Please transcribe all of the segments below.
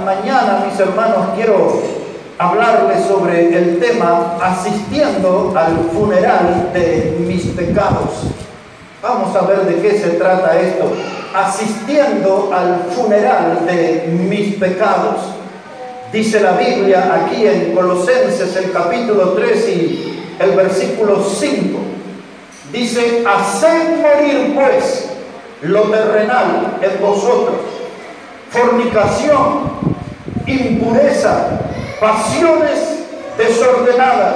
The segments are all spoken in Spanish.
Mañana, mis hermanos, quiero hablarles sobre el tema asistiendo al funeral de mis pecados. Vamos a ver de qué se trata esto. Asistiendo al funeral de mis pecados. Dice la Biblia aquí en Colosenses, el capítulo 3 y el versículo 5. Dice: haced morir pues lo terrenal en vosotros: fornicación, impureza, pasiones desordenadas,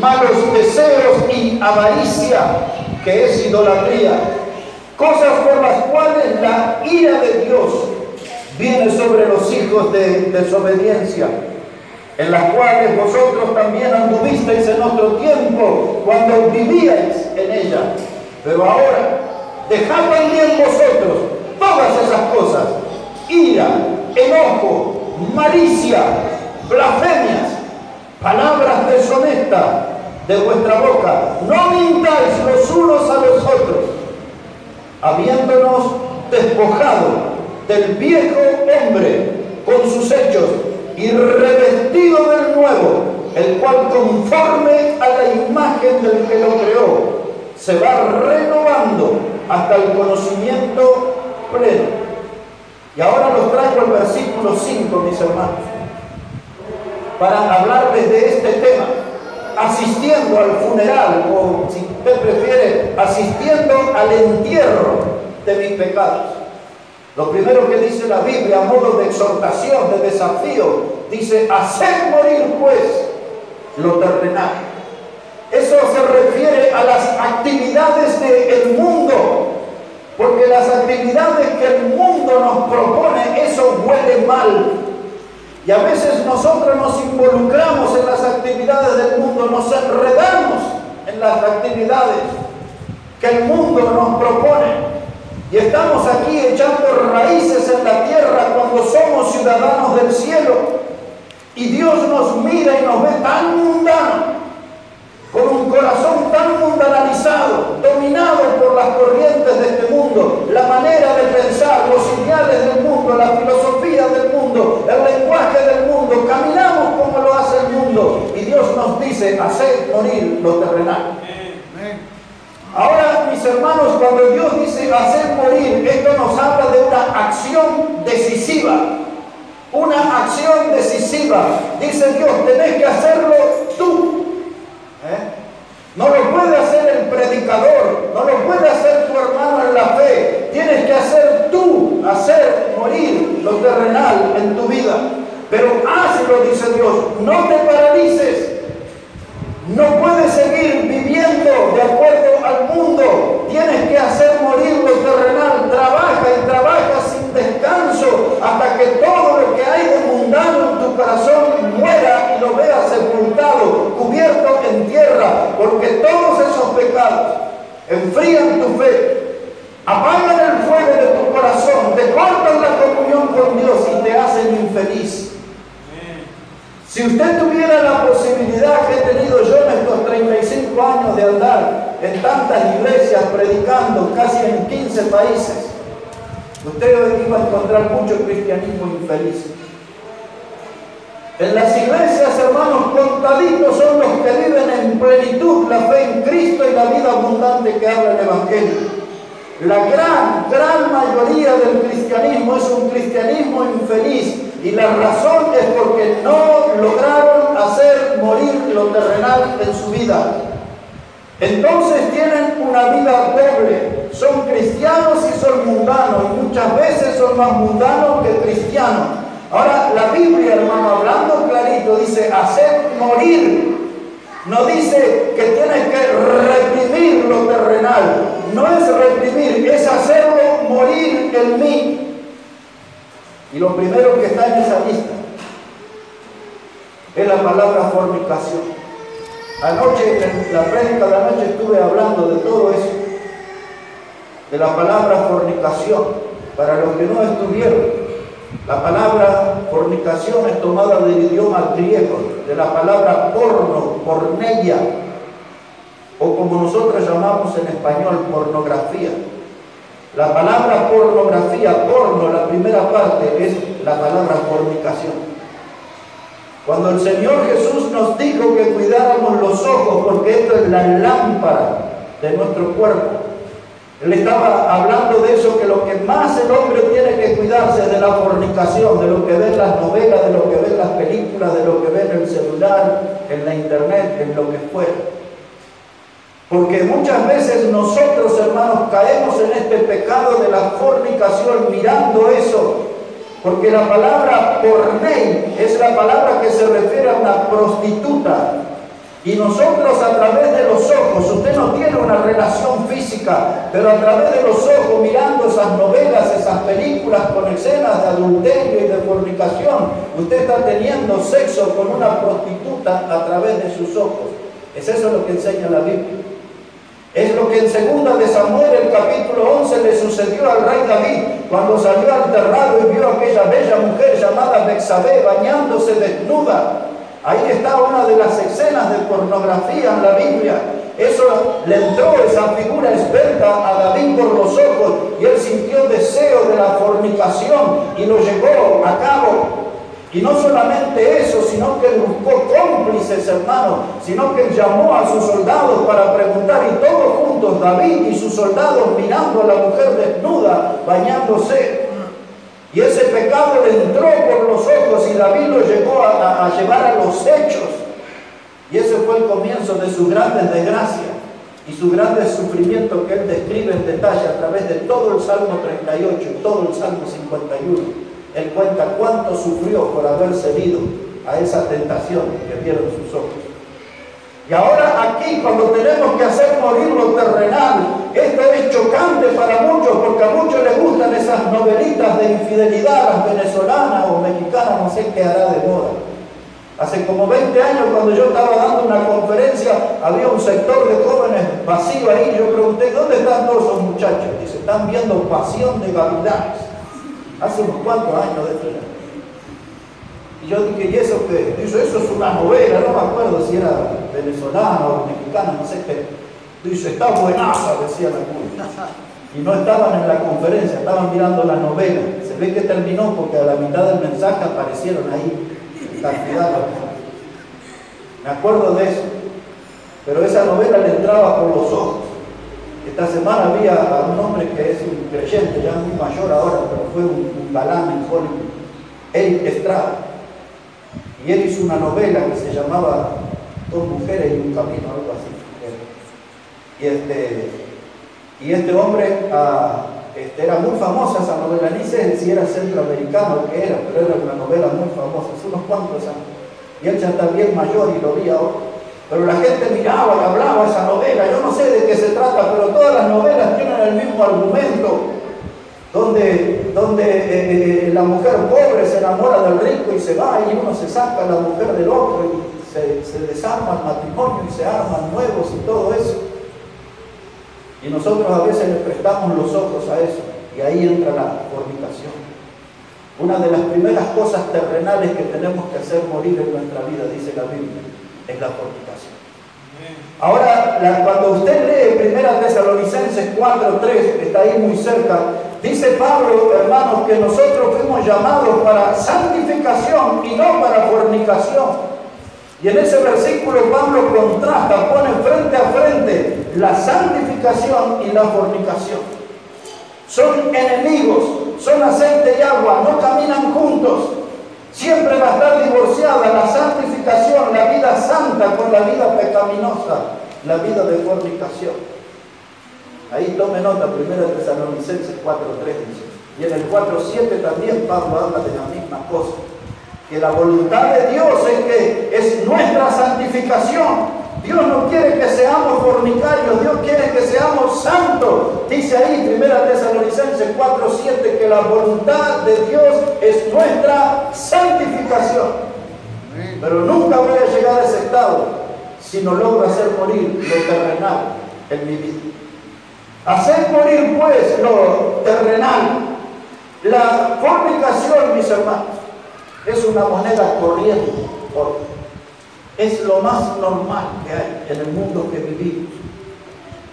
malos deseos y avaricia, que es idolatría, cosas por las cuales la ira de Dios viene sobre los hijos de desobediencia, en las cuales vosotros también anduvisteis en otro tiempo, cuando vivíais en ella. Pero ahora, dejad también vosotros todas esas cosas: ira, enojo, malicia, blasfemias, palabras deshonestas de vuestra boca. No mintáis los unos a los otros, habiéndonos despojado del viejo hombre con sus hechos y revestido del nuevo, el cual conforme a la imagen del que lo creó se va renovando hasta el conocimiento pleno. Y ahora los traigo el versículo 5, mis hermanos, para hablarles de este tema: asistiendo al funeral, o si usted prefiere, asistiendo al entierro de mis pecados. Lo primero que dice la Biblia a modo de exhortación, de desafío, dice: haced morir pues lo terrenal. Eso se refiere a las actividades del mundo, porque las actividades que el mundo nos propone, eso huele mal. Y a veces nosotros nos involucramos en las actividades del mundo, nos enredamos en las actividades que el mundo nos propone. Y estamos aquí echando raíces en la tierra cuando somos ciudadanos del cielo. Y Dios nos mira y nos ve tan mundano, con un corazón tan mundanalizado, dominado por las corrientes de este mundo, la manera de pensar, los ideales del mundo, la filosofía del mundo, el lenguaje del mundo. Caminamos como lo hace el mundo. Y Dios nos dice: haced morir lo terrenal. Ahora, mis hermanos, cuando Dios dice hacer morir, esto nos habla de una acción decisiva. Una acción decisiva. Dice Dios: tenés que hacerlo tú. No lo puede hacer el predicador, no lo puede hacer tu hermano en la fe. Tienes que hacer tú, hacer morir lo terrenal en tu vida. Pero hazlo, dice Dios, no te paralices. No puedes seguir viviendo de acuerdo al mundo. Tienes que hacer morir lo terrenal. Trabaja y trabaja sin descanso hasta que todo lo que hay de mundano en tu corazón muera y lo veas sepultado, cubierto en tierra. Porque todos esos pecados enfrían tu fe, apagan el fuego de tu corazón, te cortan la comunión con Dios y te hacen infeliz. Si usted tuviera la posibilidad que he tenido yo en estos 35 años de andar en tantas iglesias predicando, casi en 15 países, usted iba a encontrar mucho cristianismo infeliz. En las iglesias, hermanos, contaditos son los que viven en plenitud la fe en Cristo y la vida abundante que habla el Evangelio. La gran mayoría del cristianismo es un cristianismo infeliz. Y la razón es porque no lograron hacer morir lo terrenal en su vida. Entonces tienen una vida doble. Son cristianos y son mundanos. Y muchas veces son más mundanos que cristianos. Ahora, la Biblia, hermano, hablando clarito, dice: hacer morir. No dice que tienes que reprimir lo terrenal. No es reprimir, es hacerlo morir en mí. Y lo primero que está en esa lista es la palabra fornicación. Anoche, en la prédica de anoche, estuve hablando de todo eso, de la palabra fornicación. Para los que no estuvieron, la palabra fornicación es tomada del idioma griego, de la palabra porno, porneia, o como nosotros llamamos en español, pornografía. La palabra pornografía, porno, la primera parte es la palabra fornicación. Cuando el Señor Jesús nos dijo que cuidáramos los ojos, porque esto es la lámpara de nuestro cuerpo, Él estaba hablando de eso, que lo que más el hombre tiene que cuidarse es de la fornicación, de lo que ve en las novelas, de lo que ve en las películas, de lo que ve en el celular, en la internet, en lo que fuera. Porque muchas veces nosotros, hermanos, caemos en este pecado de la fornicación mirando eso. Porque la palabra pornei es la palabra que se refiere a una prostituta. Y nosotros a través de los ojos, usted no tiene una relación física, pero a través de los ojos, mirando esas novelas, esas películas con escenas de adulterio y de fornicación, usted está teniendo sexo con una prostituta a través de sus ojos. Es eso lo que enseña la Biblia. Es lo que en 2 de Samuel, el capítulo 11, le sucedió al rey David, cuando salió al terrado y vio a aquella bella mujer llamada Betsabé bañándose desnuda. Ahí está una de las escenas de pornografía en la Biblia. Eso le entró, esa figura esbelta, a David por los ojos, y él sintió deseo de la fornicación y lo llevó a cabo. Y no solamente eso, sino que él buscó cómplices, hermanos, sino que él llamó a sus soldados para preguntar, y todos juntos, David y sus soldados, mirando a la mujer desnuda, bañándose. Y ese pecado le entró por los ojos y David lo llevó a llevar a los hechos. Y ese fue el comienzo de sus grandes desgracias y sus grandes sufrimientos que él describe en detalle a través de todo el Salmo 38 y todo el Salmo 51. Él cuenta cuánto sufrió por haber cedido a esa tentación que vieron sus ojos. Y ahora aquí, cuando tenemos que hacer morir lo terrenal, esto es chocante para muchos, porque a muchos les gustan esas novelitas de infidelidad, las venezolanas o mexicanas, no sé qué hará de moda. Hace como 20 años, cuando yo estaba dando una conferencia, había un sector de jóvenes vacío ahí. Yo pregunté, ¿dónde están todos esos muchachos? Dice, están viendo Pasión de Gavilanes. Hace unos cuantos años de esto. Y yo dije, ¿y eso qué? Dice, eso es una novela, no me acuerdo si era venezolana o mexicana, no sé qué. Dice, está buenaza, decía la cuya. Y no estaban en la conferencia, estaban mirando la novela. Se ve que terminó porque a la mitad del mensaje aparecieron ahí cantidad de cosas. Me acuerdo de eso. Pero esa novela le entraba por los ojos. Esta semana había a un hombre que es un creyente, ya muy mayor ahora, pero fue un galán en Hollywood, Eric Estrada. Y él hizo una novela que se llamaba Dos mujeres y un camino, algo así. Y este hombre era muy famosa esa novela, ni sé si era centroamericano o qué era, pero era una novela muy famosa, hace unos cuantos años. Y él ya está bien mayor y lo vi ahora. Pero la gente miraba y hablaba esa novela. Yo no sé de qué se trata, pero todas las novelas tienen el mismo argumento, donde la mujer pobre se enamora del rico y se va, y uno se saca a la mujer del otro y se desarma el matrimonio y se arman nuevos y todo eso. Y nosotros a veces le prestamos los ojos a eso, y ahí entra la fornicación. Una de las primeras cosas terrenales que tenemos que hacer morir en nuestra vida, dice la Biblia, es la fornicación. Ahora, cuando usted lee 1 Tesalonicenses 4:3, está ahí muy cerca, dice Pablo, hermanos, que nosotros fuimos llamados para santificación y no para fornicación. Y en ese versículo Pablo contrasta, pone frente a frente la santificación y la fornicación. Son enemigos, son aceite y agua, no caminan juntos. Siempre va a estar divorciada la santificación, la vida santa, con la vida pecaminosa, la vida de fornicación. Ahí tome nota, 1 Tesalonicenses 4:3 dice. Y en el 4:7 también Pablo habla de la misma cosa. Que la voluntad de Dios es nuestra santificación. Dios no quiere que seamos fornicarios, Dios quiere que seamos santos. Dice ahí 1 Tesalonicenses 4:7 que la voluntad de Dios es nuestra santificación. Pero nunca voy a llegar a ese estado si no logro hacer morir lo terrenal en mi vida. Hacer morir pues lo terrenal. La fornicación, mis hermanos, es una moneda corriente. Es lo más normal que hay en el mundo que vivimos.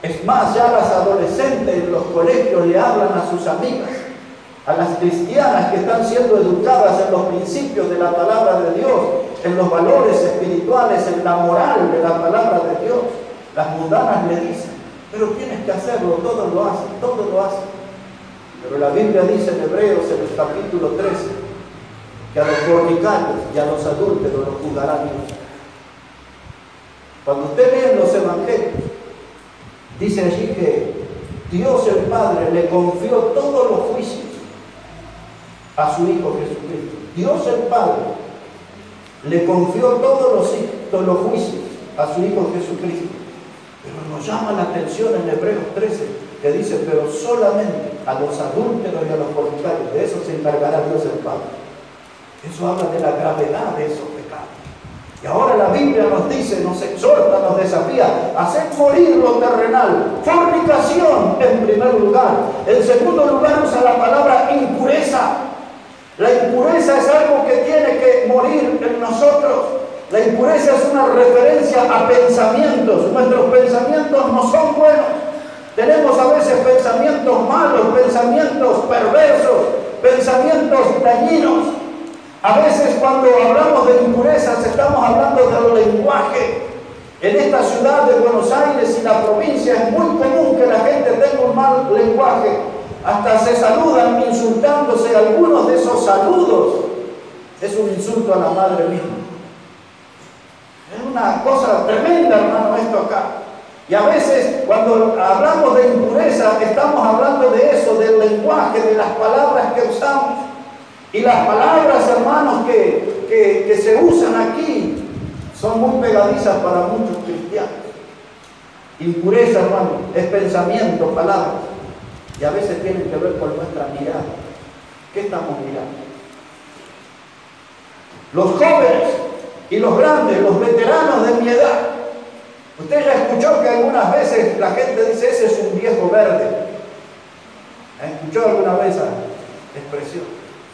Es más, ya las adolescentes en los colegios le hablan a sus amigas, a las cristianas que están siendo educadas en los principios de la palabra de Dios, en los valores espirituales, en la moral de la palabra de Dios. Las mundanas le dicen, pero tienes que hacerlo, todo lo hacen, todo lo hacen. Pero la Biblia dice en Hebreos, en el capítulo 13, que a los fornicarios y a los adúlteros los juzgará Dios. Cuando usted lee en los evangelios, dice allí que Dios el Padre le confió todos los juicios a su Hijo Jesucristo. Dios el Padre le confió todos los juicios a su Hijo Jesucristo. Pero nos llama la atención en Hebreos 13, que dice, pero solamente a los adúlteros y a los fornicarios, de eso se encargará Dios el Padre. Eso habla de la gravedad de esos pecados. Y ahora la Biblia nos dice, nos exhorta, nos desafía a hacer morir lo terrenal. Fornicación en primer lugar. En segundo lugar usa la palabra impureza. La impureza es algo que tiene que morir en nosotros. La impureza es una referencia a pensamientos. Nuestros pensamientos no son buenos. Tenemos a veces pensamientos malos, pensamientos perversos, pensamientos dañinos. A veces cuando hablamos de impurezas estamos hablando del lenguaje. En esta ciudad de Buenos Aires y la provincia es muy común que la gente tenga un mal lenguaje. Hasta se saludan insultándose. Algunos de esos saludos es un insulto a la madre misma. Es una cosa tremenda, hermano, esto acá. Y a veces cuando hablamos de impureza estamos hablando de eso, del lenguaje, de las palabras que usamos. Y las palabras, hermanos, que se usan aquí son muy pegadizas para muchos cristianos. Impureza, hermano, es pensamiento, palabras. Y a veces tienen que ver con nuestra mirada. ¿Qué estamos mirando? Los jóvenes y los grandes, los veteranos de mi edad. Usted ya escuchó que algunas veces la gente dice, ese es un viejo verde. ¿Escuchó alguna vez esa expresión?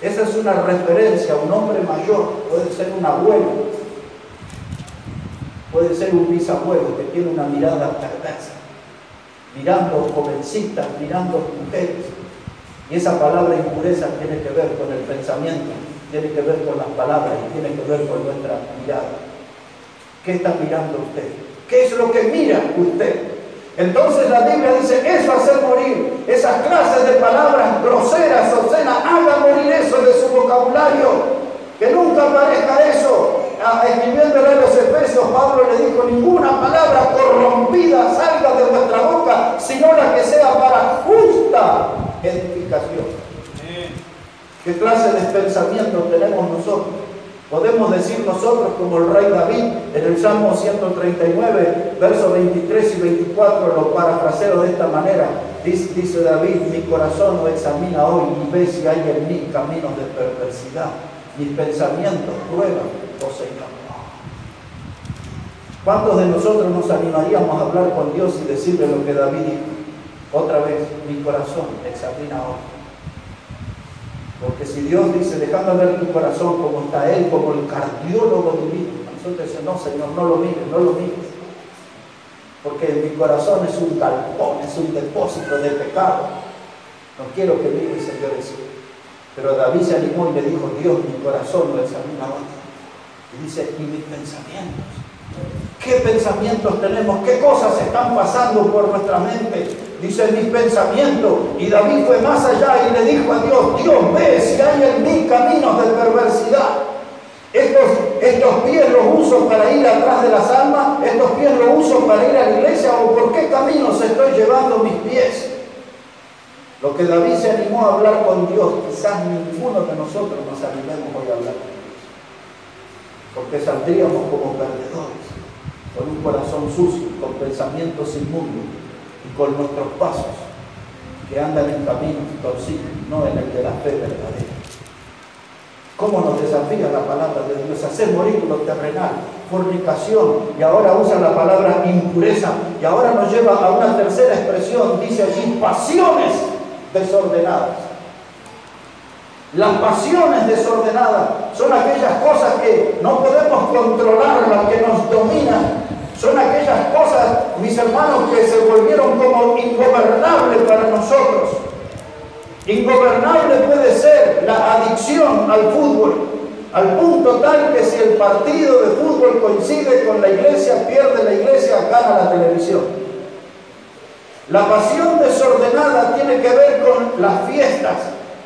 Esa es una referencia a un hombre mayor, puede ser un abuelo, puede ser un bisabuelo que tiene una mirada perversa, mirando jovencitas, mirando mujeres. Y esa palabra impureza tiene que ver con el pensamiento, tiene que ver con las palabras y tiene que ver con nuestra mirada. ¿Qué está mirando usted? ¿Qué es lo que mira usted? Entonces la Biblia dice, eso hacer morir, esas clases de palabras groseras, obscenas, haga morir eso de su vocabulario, que nunca aparezca eso. Escribiéndole a los Efesios, Pablo le dijo, ninguna palabra corrompida salga de vuestra boca, sino la que sea para justa edificación. ¿Qué clase de pensamiento tenemos nosotros? Podemos decir nosotros como el rey David en el Salmo 139, versos 23 y 24, lo parafraseo de esta manera. Dice David, mi corazón lo examina hoy y ve si hay en mí caminos de perversidad. Mis pensamientos prueban, oh Señor. ¿Cuántos de nosotros nos animaríamos a hablar con Dios y decirle lo que David dijo? Otra vez, mi corazón examina hoy. Porque si Dios dice, déjame ver tu corazón como está Él, como el cardiólogo divino, nosotros decimos, no Señor, no lo mires, no lo mires. Porque mi corazón es un galpón, es un depósito de pecado. No quiero que mires, Señor, eso. Pero David se animó y le dijo, Dios, mi corazón lo examina hoy. Y dice, y mis pensamientos. ¿Qué pensamientos tenemos? ¿Qué cosas están pasando por nuestra mente? Dice, mis pensamientos. Y David fue más allá y le dijo a Dios, Dios, ve si hay en mí caminos de perversidad. Estos pies los uso para ir atrás de las almas, estos pies los uso para ir a la iglesia, o por qué caminos estoy llevando mis pies. Lo que David se animó a hablar con Dios, quizás ninguno de nosotros nos animemos hoy a hablar con Dios. Porque saldríamos como perdedores, con un corazón sucio, con pensamientos inmundos y con nuestros pasos que andan en caminos torcidos, no en el de la fe verdadera. ¿Cómo nos desafía la palabra de Dios? Hacer morir lo terrenal, fornicación, y ahora usa la palabra impureza, y ahora nos lleva a una tercera expresión, dice allí, pasiones desordenadas. Las pasiones desordenadas son aquellas cosas que no podemos controlar, las que nos dominan. Son aquellas cosas, mis hermanos, que se volvieron como ingobernables para nosotros. Ingobernable puede ser la adicción al fútbol, al punto tal que si el partido de fútbol coincide con la iglesia, pierde la iglesia, gana la televisión. La pasión desordenada tiene que ver con las fiestas.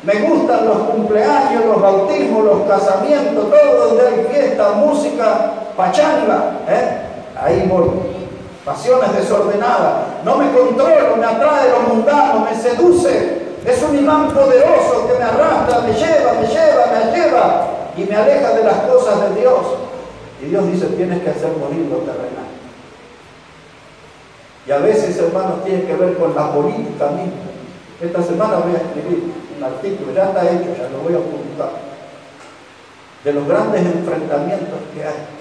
Me gustan los cumpleaños, los bautismos, los casamientos, todo donde hay fiesta, música, pachanga. Ahí voy. Pasiones desordenadas. No me controlo, me atrae lo mundano, me seduce. Es un imán poderoso que me arrastra, me lleva y me aleja de las cosas de Dios. Y Dios dice, tienes que hacer morir lo terrenal. Y a veces, hermanos, tiene que ver con la política misma. Esta semana voy a escribir un artículo, ya está hecho, ya lo voy a publicar, de los grandes enfrentamientos que hay.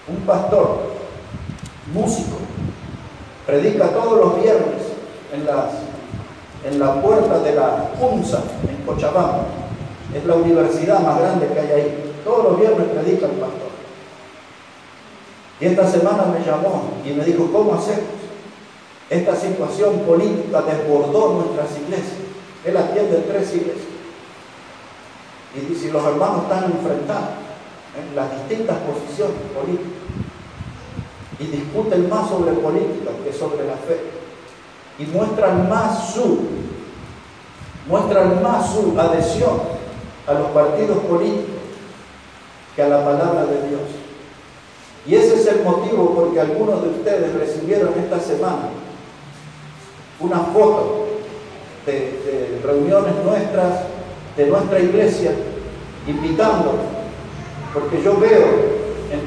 Un pastor, músico, predica todos los viernes en la puerta de la UNSA, en Cochabamba. Es la universidad más grande que hay ahí. Todos los viernes predica el pastor. Y esta semana me llamó y me dijo, ¿cómo hacemos? Esta situación política desbordó nuestras iglesias. Él atiende 3 iglesias. Y dice, si los hermanos están enfrentados en las distintas posiciones políticas y discuten más sobre política que sobre la fe, y muestran más su adhesión a los partidos políticos que a la palabra de Dios. Y ese es el motivo porque algunos de ustedes recibieron esta semana una foto de reuniones nuestras, de nuestra iglesia, invitando, porque yo veo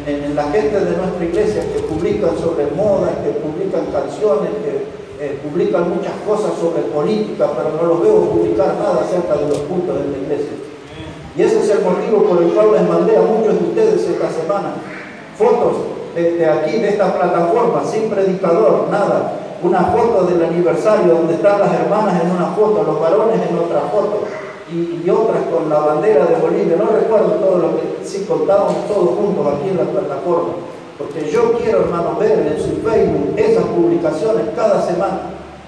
en la gente de nuestra iglesia que publican sobre moda, que publican canciones, que publican muchas cosas sobre política, pero no los veo publicar nada acerca de los cultos de la iglesia. Y ese es el motivo por el cual les mandé a muchos de ustedes esta semana fotos de aquí, de esta plataforma, sin predicador, nada. Una foto del aniversario donde están las hermanas en una foto, los varones en otra foto, y otras con la bandera de Bolivia. No recuerdo todo lo que sí contábamos todos juntos aquí en la plataforma. Porque yo quiero, hermano, ver en su Facebook esas publicaciones cada semana.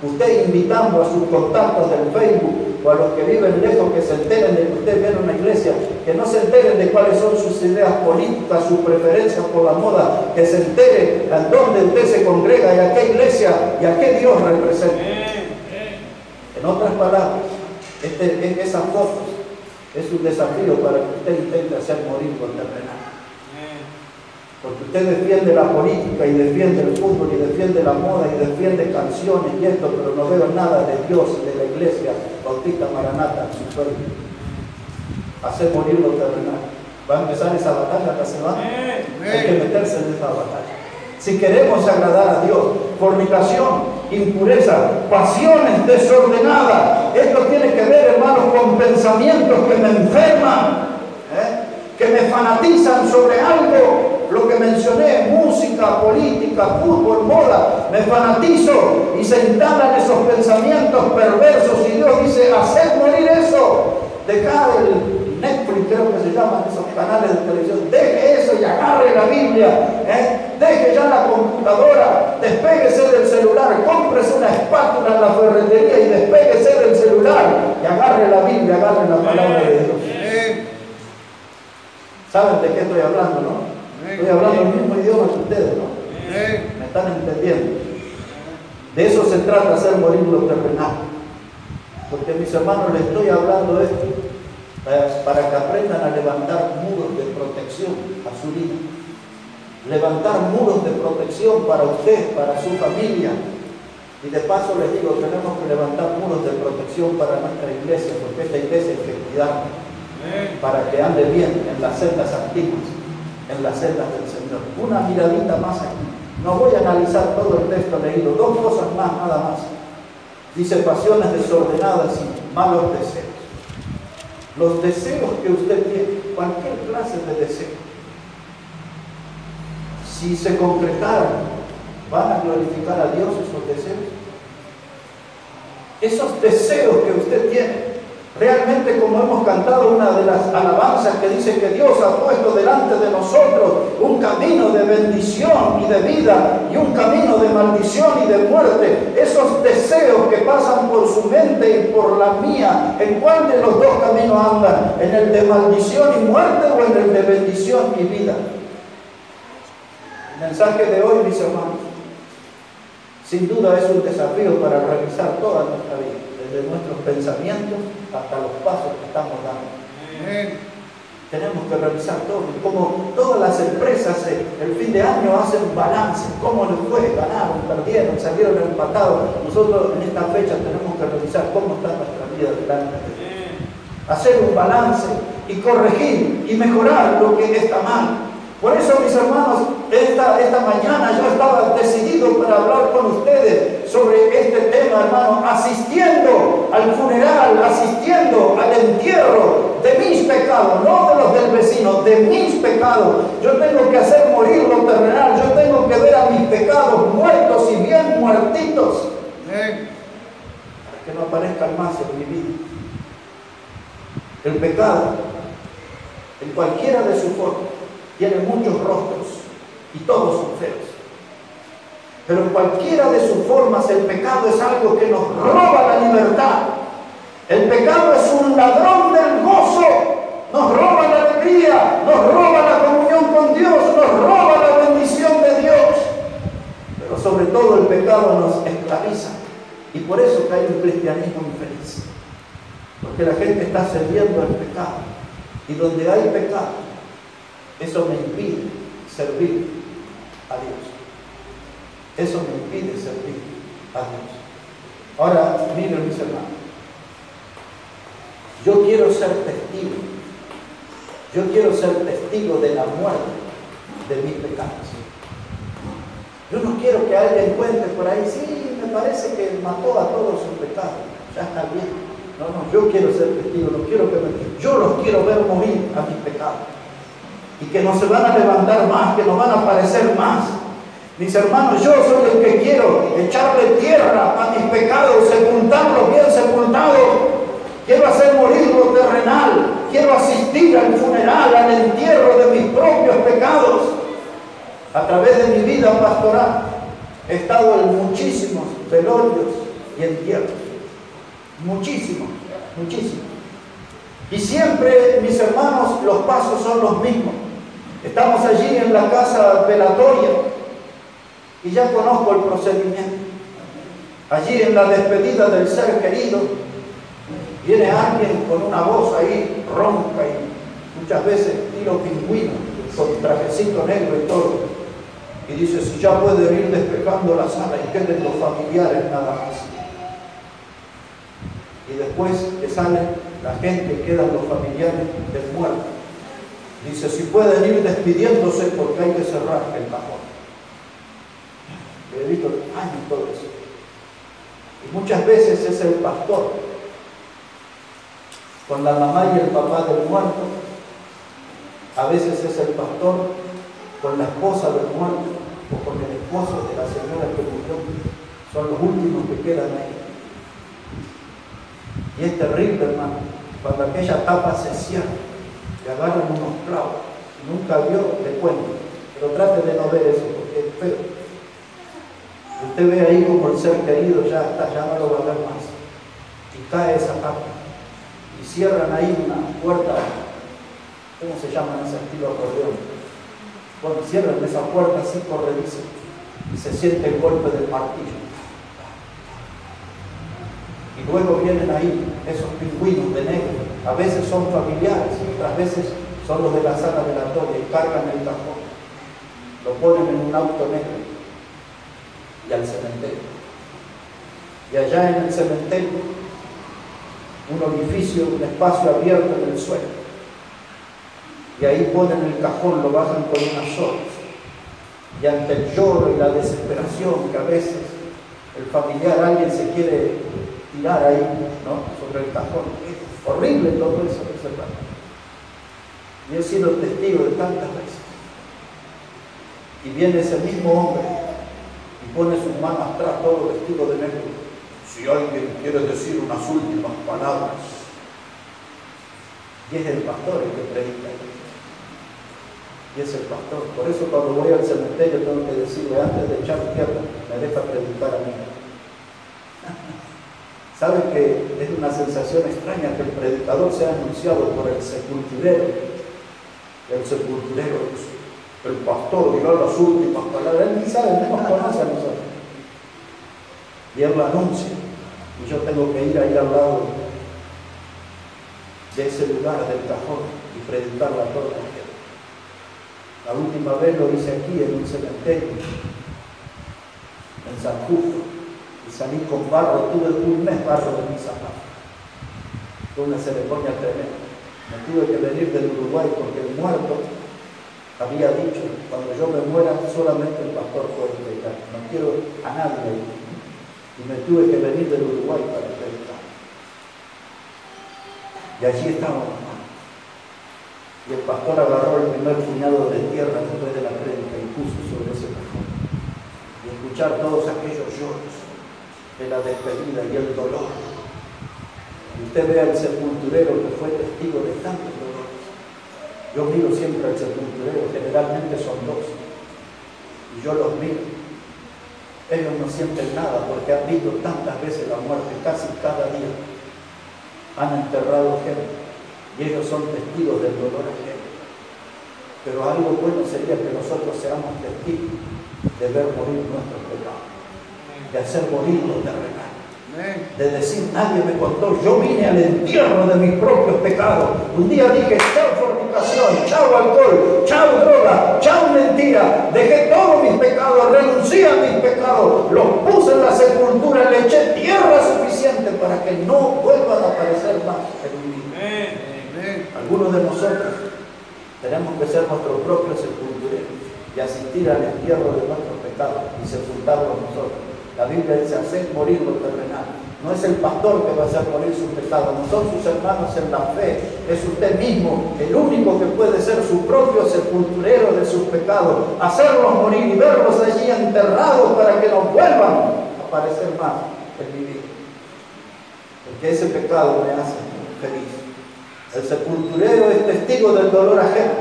Usted invitando a sus contactos del Facebook o a los que viven lejos que se enteren de que usted viene a una iglesia, que no se enteren de cuáles son sus ideas políticas, sus preferencias por la moda, que se entere en dónde usted se congrega y a qué iglesia y a qué Dios representa. En otras palabras, esas fotos es un desafío para que usted intente hacer morir lo terrenal. Porque usted defiende la política y defiende el fútbol y defiende la moda y defiende canciones y esto, pero no veo nada de Dios y de la iglesia Bautista Maranata en su pueblo. Hacer morir lo terrenal. Va a empezar esa batalla esta semana. Hay que meterse en esa batalla. Si queremos agradar a Dios, fornicación, impureza, pasiones desordenadas, esto tiene que ver, hermanos, con pensamientos que me enferman, que me fanatizan sobre algo. Lo que mencioné, música, política, fútbol, moda, me fanatizo y se instalan esos pensamientos perversos y Dios dice, haced morir eso, dejar el Netflix, creo que se llaman esos canales de televisión, deje eso y agarre la Biblia, deje ya la computadora, despéguese del celular, cómprese una espátula en la ferretería y despéguese del celular y agarre la Biblia, agarre la palabra de Dios. ¿Saben de qué estoy hablando, no? Estoy hablando el mismo idioma que ustedes, ¿no? ¿Me están entendiendo? De eso se trata, hacer morir lo terrenal. Porque, mis hermanos, les estoy hablando de esto para que aprendan a levantar muros de protección a su vida. Levantar muros de protección para usted, para su familia. Y de paso les digo, tenemos que levantar muros de protección para nuestra iglesia, porque esta iglesia hay que cuidarla, para que ande bien en las sendas antiguas, en las sendas del Señor. Una miradita más aquí. No voy a analizar todo el texto leído, 2 cosas más, nada más. Dice pasiones desordenadas y malos deseos. Los deseos que usted tiene, cualquier clase de deseo, si se concretaran, ¿van a glorificar a Dios esos deseos? Esos deseos que usted tiene, Realmente, como hemos cantado una de las alabanzas que dice que Dios ha puesto delante de nosotros un camino de bendición y de vida y un camino de maldición y de muerte, esos deseos que pasan por su mente y por la mía, ¿en cuál de los dos caminos andan? ¿En el de maldición y muerte o en el de bendición y vida? El mensaje de hoy, mis hermanos, sin duda es un desafío para revisar toda nuestra vida, desde nuestros pensamientos hasta los pasos que estamos dando. Tenemos que revisar todo. Como todas las empresas el fin de año hacen balance, cómo les fue, ganaron, perdieron, salieron empatados. Nosotros en esta fecha tenemos que revisar cómo está nuestra vida delante de Dios. Hacer un balance y corregir y mejorar lo que está mal. Por eso, mis hermanos, esta mañana yo estaba decidido para hablar con ustedes sobre este tema, hermano, asistiendo al funeral, asistiendo al entierro de mis pecados, no de los del vecino, de mis pecados. Yo tengo que hacer morir lo terrenal, yo tengo que ver a mis pecados muertos y bien muertitos, para que no aparezcan más en mi vida. El pecado, en cualquiera de sus formas, tiene muchos rostros y todos son feos. Pero en cualquiera de sus formas el pecado es algo que nos roba la libertad. El pecado es un ladrón del gozo. Nos roba la alegría, nos roba la comunión con Dios, nos roba la bendición de Dios. Pero sobre todo el pecado nos esclaviza. Y por eso que hay un cristianismo infeliz. Porque la gente está cediendo al pecado. Y donde hay pecado, eso me impide servir a Dios. Eso me impide servir a Dios. Ahora, miren, mis hermanos. Yo quiero ser testigo. Yo quiero ser testigo de la muerte de mis pecados. Yo no quiero que alguien cuente por ahí, sí, me parece que mató a todos sus pecados. Ya está bien. No, yo quiero ser testigo. No quiero que yo los quiero ver morir a mis pecados. Y que no se van a levantar más, que no van a aparecer más. Mis hermanos, yo soy el que quiero echarle tierra a mis pecados, sepultarlos bien sepultados. Quiero hacer morir lo terrenal. Quiero asistir al funeral, al entierro de mis propios pecados. A través de mi vida pastoral he estado en muchísimos velorios y entierros. Muchísimos, muchísimos. Y siempre, mis hermanos, los pasos son los mismos. Estamos allí en la casa velatoria y ya conozco el procedimiento. Allí en la despedida del ser querido viene alguien con una voz ahí ronca y muchas veces estilo pingüino, con trajecito negro y todo. Y dice, si ya puede ir despejando la sala y queden los familiares nada más. Y después que sale la gente, quedan los familiares del muerto. Dice, si pueden ir despidiéndose porque hay que cerrar el cajón. He visto años todo eso. Y muchas veces es el pastor con la mamá y el papá del muerto. A veces es el pastor con la esposa del muerto o con el esposo de la señora que murió. Son los últimos que quedan ahí. Y es terrible, hermano, cuando aquella tapa se cierra, le agarran unos clavos. Si nunca vio, le cuento. Pero trate de no ver eso, porque es feo. Usted ve ahí como el ser querido ya está, ya no lo va a ver más. Y cae esa tapa. Y cierran ahí una puerta, ¿cómo se llama ese estilo acordeón? Bueno, cierran esa puerta así corrediza y se siente el golpe del martillo. Y luego vienen ahí esos pingüinos de negro. A veces son familiares, otras veces son los de la sala velatoria y cargan el cajón. Lo ponen en un auto negro y al cementerio. Y allá en el cementerio, un orificio, un espacio abierto en el suelo. Y ahí ponen el cajón, lo bajan con unas sogas. Y ante el lloro y la desesperación que a veces el familiar, alguien se quiere tirar ahí, ¿no?, sobre el cajón. Es horrible todo eso que se pasa. Y he sido testigo de tantas veces. Y viene ese mismo hombre y pone sus manos atrás, todo vestido de negro. Si alguien quiere decir unas últimas palabras, Y es el pastor el que predica. Y es el pastor. Por eso cuando voy al cementerio tengo que decirle antes de echar tierra, me deja predicar a mí. ¿Saben que es una sensación extraña que el predicador sea anunciado por el sepulturero? El sepulturero, el pastor dirá las últimas palabras. Él ni sabe, no nos conoce a nosotros. Y él lo anuncia. Y yo tengo que ir ahí al lado de ese lugar del cajón y predicarla a toda la gente. La última vez lo hice aquí en un cementerio, en San Justo, y salí con barro, tuve un mes barro de mis zapatos. Fue una ceremonia tremenda. Me tuve que venir del Uruguay porque el muerto había dicho, cuando yo me muera solamente el pastor puede predicar, no quiero a nadie. Y me tuve que venir del Uruguay para predicar. Y allí estábamos. Y el pastor agarró el primer puñado de tierra después de la prédica y puso sobre ese cajón. Y escuchar todos aquellos lloros de la despedida y el dolor. Y usted ve al sepulturero que fue testigo de tantos dolores. Yo miro siempre al sepulturero, generalmente son dos. Y yo los miro. Ellos no sienten nada porque han visto tantas veces la muerte, casi cada día. Han enterrado gente. Y ellos son testigos del dolor ajeno. Pero algo bueno sería que nosotros seamos testigos de ver morir nuestros pecados, de hacer morir los terrenales, de decir, nadie me contó, yo vine al entierro de mis propios pecados. Un día dije, chao fornicación, chao alcohol, chao droga, chao mentira, dejé todos mis pecados, renuncié a mis pecados, los puse en la sepultura, le eché tierra suficiente para que no vuelvan a aparecer más en mi vida. Algunos de nosotros tenemos que ser nuestros propios sepultureros y asistir al entierro de nuestros pecados y sepultarlos nosotros. La Biblia dice, hacer morir lo terrenal. No es el pastor que va a hacer morir sus pecados, no son sus hermanos en la fe, es usted mismo el único que puede ser su propio sepulturero de sus pecados, hacerlos morir y verlos allí enterrados para que no vuelvan a aparecer más en mi vida. Porque ese pecado me hace feliz. El sepulturero es testigo del dolor ajeno.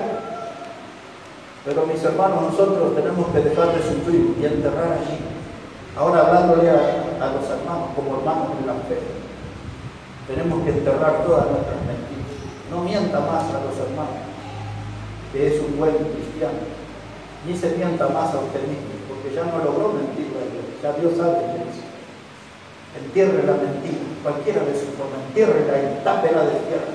Pero mis hermanos, nosotros tenemos que dejar de sufrir y enterrar allí. Ahora hablándole a los hermanos como hermanos en la fe, tenemos que enterrar todas nuestras mentiras. No mienta más a los hermanos, que es un buen cristiano. Ni se mienta más a usted mismo, porque ya no logró mentir a Dios. Ya Dios sabe qué es. Entierre la mentira, cualquiera de sus formas, entiérrela y tápela de tierra.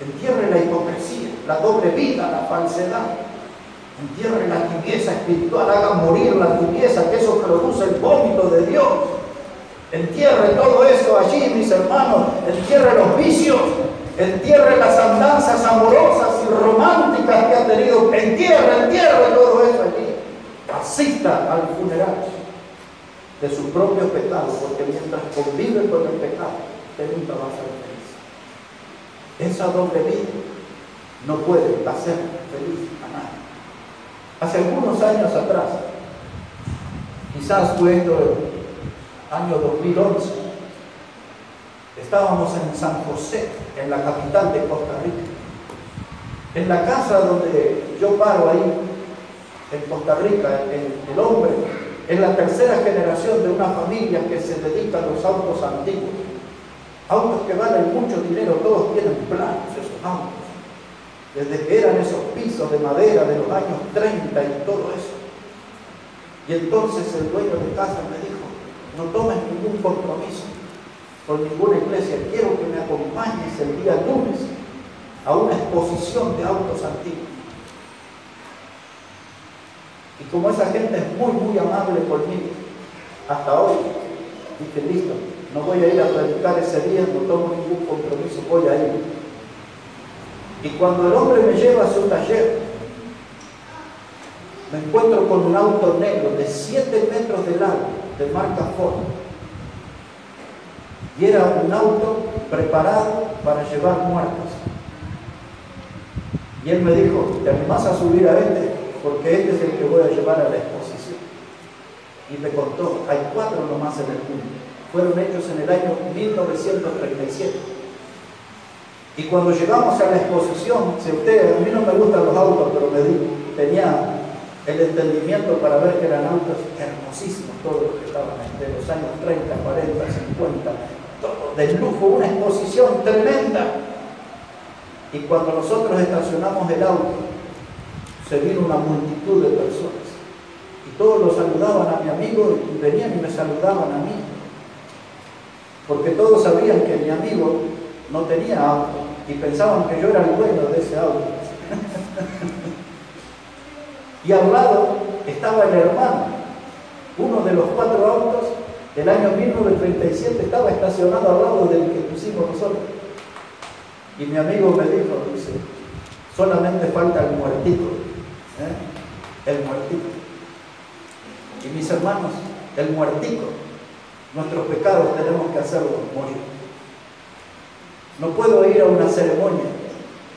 Entierre la hipocresía, la doble vida, la falsedad. Entierre la tibieza espiritual, haga morir la tibieza, que eso produce el vómito de Dios. Entierre todo eso allí, mis hermanos. Entierre los vicios, entierre las andanzas amorosas y románticas que ha tenido. Entierre todo eso allí. Asista al funeral de sus propios pecados, porque mientras convive con el pecado, usted nunca va a ser feliz. Esa doble vida no puede hacer feliz a nadie. Hace algunos años atrás, quizás fue esto el año 2011, estábamos en San José, en la capital de Costa Rica. En la casa donde yo paro ahí, en Costa Rica, el hombre es la tercera generación de una familia que se dedica a los autos antiguos. Autos que valen mucho dinero, todos tienen planos esos autos. Desde que eran esos pisos de madera de los años 30 y todo eso. Y entonces el dueño de casa me dijo, no tomes ningún compromiso con ninguna iglesia, quiero que me acompañes el día lunes a una exposición de autos antiguos. Y como esa gente es muy amable conmigo, hasta hoy, dije, listo, no voy a ir a predicar ese día, no tomo ningún compromiso, voy a ir. Y cuando el hombre me lleva a su taller, me encuentro con un auto negro de 7 metros de largo, de marca Ford. Y era un auto preparado para llevar muertos. Y él me dijo, ¿te animás a subir a este? Porque este es el que voy a llevar a la exposición. Y me contó, hay 4 nomás en el mundo. Fueron hechos en el año 1937. Y cuando llegamos a la exposición, si usted, a mí no me gustan los autos, pero tenía el entendimiento para ver que eran autos hermosísimos, todos los que estaban de los años 30, 40, 50, todo de lujo, una exposición tremenda. Y cuando nosotros estacionamos el auto, se vino una multitud de personas. Y todos lo saludaban a mi amigo y venían y me saludaban a mí. Porque todos sabían que mi amigo no tenía auto y pensaban que yo era el dueño de ese auto. Y al lado estaba el hermano. Uno de los 4 autos del año 1937 estaba estacionado al lado del que pusimos nosotros. Y mi amigo me dijo, dice, solamente falta el muertito. El muertito. Y mis hermanos, el muertito, nuestros pecados tenemos que hacerlos morir. No puedo ir a una ceremonia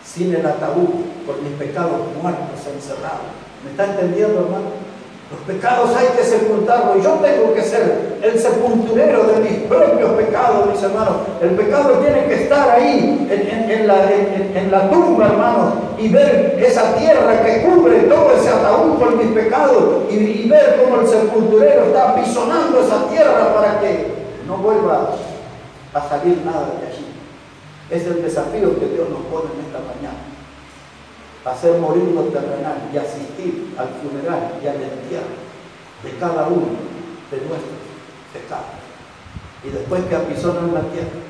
sin el ataúd por mis pecados muertos encerrados. ¿Me está entendiendo, hermano? Los pecados hay que sepultarlos y yo tengo que ser el sepulturero de mis propios pecados, mis hermanos. El pecado tiene que estar ahí, en la tumba, hermanos, y ver esa tierra que cubre todo ese ataúd por mis pecados y ver cómo el sepulturero está pisonando esa tierra para que no vuelva a salir nada de allí. Es el desafío que Dios nos pone en esta mañana. Hacer morir lo terrenal y asistir al funeral y al entierro de cada uno de nuestros pecados. Y después que apisonan la tierra,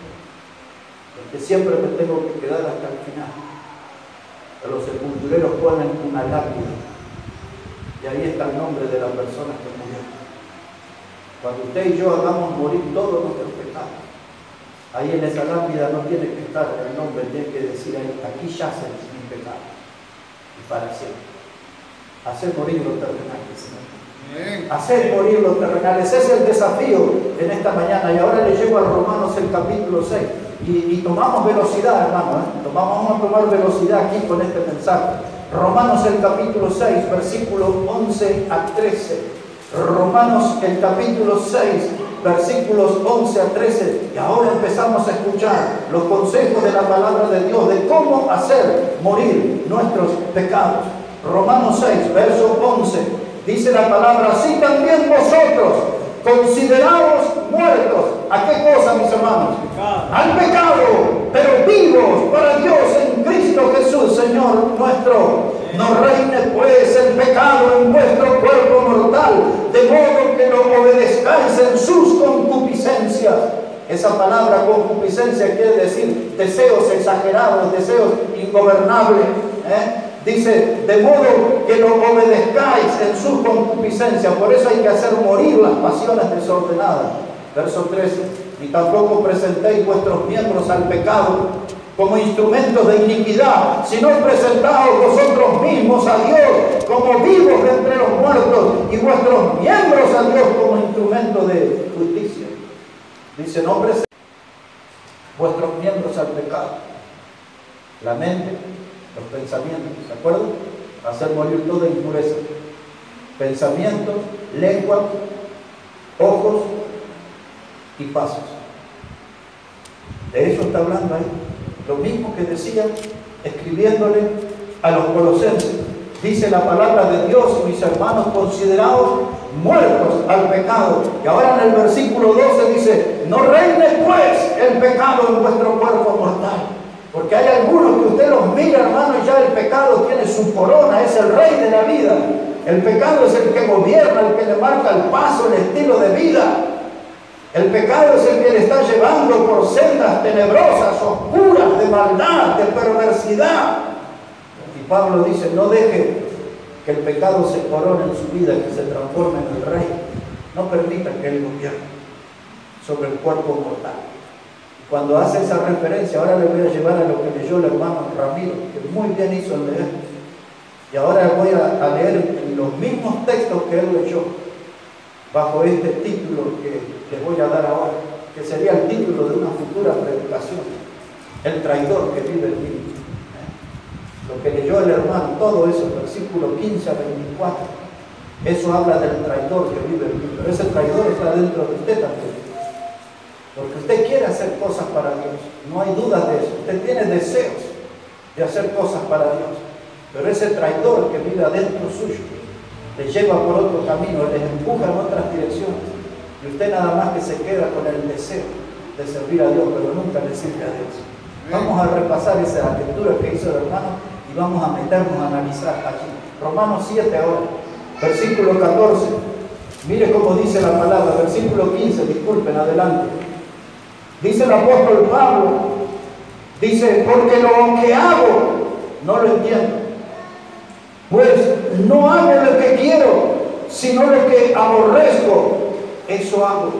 porque siempre me tengo que quedar hasta el final. Los sepultureros ponen una lápida y ahí está el nombre de la persona que murió. Cuando usted y yo hagamos morir todos nuestros pecados, ahí en esa lápida no tiene que estar el nombre, tiene que decir ahí, aquí yacen mis pecados. Y para siempre. Hacer morir los terrenales, Señor. Hacer morir los terrenales. Ese es el desafío en esta mañana. Y ahora le llego a Romanos el capítulo 6. Y tomamos velocidad, hermano. Vamos a tomar velocidad aquí con este mensaje. Romanos el capítulo 6, versículos 11 a 13. Romanos el capítulo 6, versículos 11 a 13. Y ahora empezamos a escuchar los consejos de la palabra de Dios de cómo hacer morir nuestros pecados. Romanos 6, verso 11. Dice la palabra, así también vosotros, considerados muertos. ¿A qué cosa, mis hermanos? Al pecado, pero vivos para Dios en Cristo Jesús, Señor nuestro. No reine pues el pecado en vuestro cuerpo mortal, de modo que lo obedezcáis en sus concupiscencias. Esa palabra concupiscencia quiere decir deseos exagerados, deseos ingobernables. Dice, de modo que lo obedezcáis en sus concupiscencias. Por eso hay que hacer morir las pasiones desordenadas. Verso 13. Ni tampoco presentéis vuestros miembros al pecado como instrumentos de iniquidad, sino presentaos vosotros mismos a Dios como vivos entre los muertos y vuestros miembros a Dios como instrumentos de justicia. Dice, no presentéis vuestros miembros al pecado. La mente, los pensamientos, ¿se acuerdan? Hacer morir toda impureza. Pensamientos, lengua, ojos y pasos. De eso está hablando ahí. Lo mismo que decía escribiéndole a los colosenses. Dice la palabra de Dios, mis hermanos, considerados muertos al pecado. Y ahora en el versículo 12 dice, no reine pues el pecado en vuestro cuerpo mortal. Porque hay algunos que usted los mira, hermano, y ya el pecado tiene su corona, es el rey de la vida. El pecado es el que gobierna, el que le marca el paso, el estilo de vida. El pecado es el que le está llevando por sendas tenebrosas, oscuras, de maldad, de perversidad. Y Pablo dice, no deje que el pecado se corone en su vida, que se transforme en el rey. No permita que él gobierne sobre el cuerpo mortal. Cuando hace esa referencia, ahora le voy a llevar a lo que leyó el hermano Ramiro, que muy bien hizo en leer. Y ahora voy a leer los mismos textos que él leyó, bajo este título que les voy a dar ahora, que sería el título de una futura predicación. El traidor que vive en mí. Lo que leyó el hermano, todo eso, versículo 15 a 24, eso habla del traidor que vive en mí. Pero ese traidor está dentro de usted también. Porque usted quiere hacer cosas para Dios, no hay duda de eso. Usted tiene deseos de hacer cosas para Dios, pero ese traidor que vive adentro suyo le lleva por otro camino, les empuja en otras direcciones, y usted nada más que se queda con el deseo de servir a Dios, pero nunca le sirve a Dios. Vamos a repasar esa lectura que hizo el hermano y vamos a meternos a analizar aquí. Romanos 7 ahora, versículo 14. Mire cómo dice la palabra, versículo 15, disculpen, adelante. Dice el apóstol Pablo, dice, porque lo que hago no lo entiendo, pues no hago lo que quiero, sino lo que aborrezco, eso hago.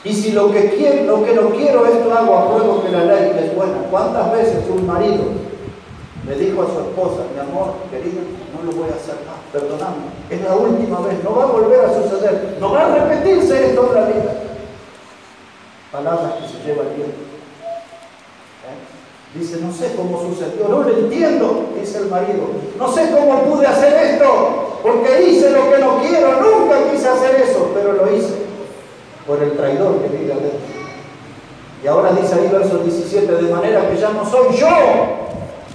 Y si lo que no quiero, esto hago, apruebo que la ley es buena. ¿Cuántas veces un marido le dijo a su esposa, mi amor, querida, no lo voy a hacer más, perdóname, es la última vez, no va a volver a suceder, no va a repetirse esto en la vida? Palabras que se lleva el viento. Dice, no sé cómo sucedió, no lo entiendo, dice el marido, no sé cómo pude hacer esto, porque hice lo que no quiero, nunca quise hacer eso, pero lo hice por el traidor que vive adentro. Y ahora dice ahí verso 17, de manera que ya no soy yo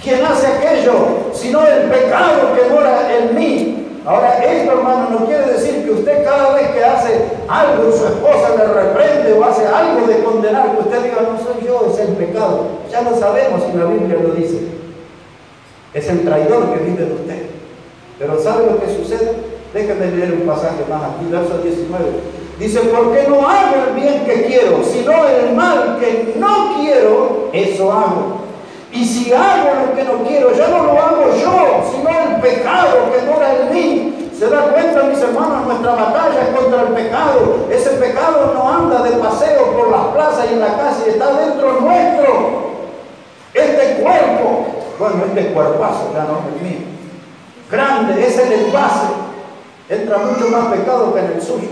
quien hace aquello, sino el pecado que mora en mí. Ahora esto, hermano, no quiere decir que usted cada vez que hace algo y su esposa le reprende o hace algo de condenar, que usted diga, no soy yo, es el pecado. Ya lo sabemos y la Biblia lo dice. Es el traidor que vive en usted. Pero ¿sabe lo que sucede? Déjenme leer un pasaje más aquí, verso 19. Dice, porque no hago el bien que quiero, sino el mal que no quiero, eso hago. Y si hago lo que no quiero, ya no lo hago yo, sino el pecado que mora en mí. ¿Se da cuenta, mis hermanos? Nuestra batalla es contra el pecado. Ese pecado no anda de paseo por las plazas y en la calle, está dentro nuestro. Este cuerpo, bueno, este cuerpazo, ya no es mío, grande, es el envase. Entra mucho más pecado que en el suyo.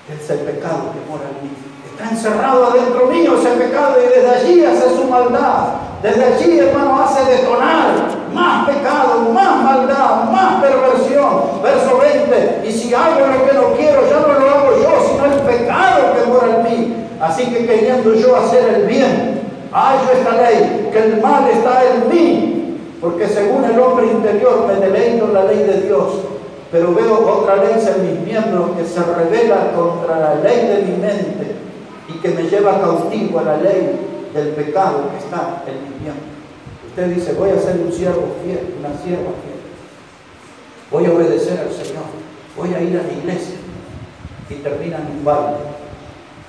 Es el pecado que mora en mí. Está encerrado adentro mío ese pecado y desde allí hace su maldad. Desde allí, hermano, hace detonar más pecado, más maldad, más perversión. Verso 20, y si hago lo que no quiero, ya no lo hago yo, sino el pecado que mora en mí. Así que queriendo yo hacer el bien, hallo esta ley, que el mal está en mí, porque según el hombre interior me deleito en la ley de Dios. Pero veo otra ley en mis miembros que se revela contra la ley de mi mente y que me lleva cautivo a la ley del pecado que está en mis miembros. Usted dice, voy a ser un siervo fiel, una sierva fiel. Voy a obedecer al Señor. Voy a ir a la iglesia y termina en un baile.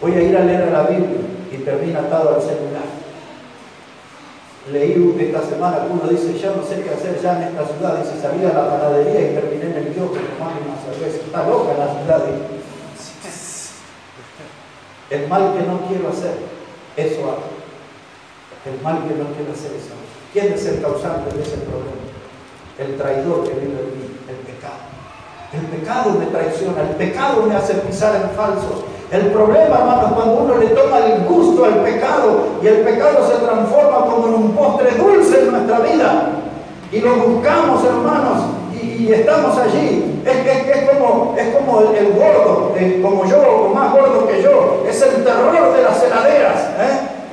Voy a ir a leer a la Biblia y termina atado al celular. Leí esta semana que uno dice, ya no sé qué hacer ya en esta ciudad. Dice, salí a la panadería y terminé en el kiosco tomando una cerveza. Está loca la ciudad. El mal que no quiero hacer, eso hago. El mal que no quiero hacer, eso hago. ¿Quién es el causante de ese problema? El traidor que vive en mí, el pecado. El pecado me traiciona, el pecado me hace pisar en falso. El problema, hermanos, cuando uno le toma el gusto al pecado y el pecado se transforma como en un postre dulce en nuestra vida y lo buscamos, hermanos, y estamos allí. Es como el gordo, como yo o más gordo que yo. Es el terror de las heladeras.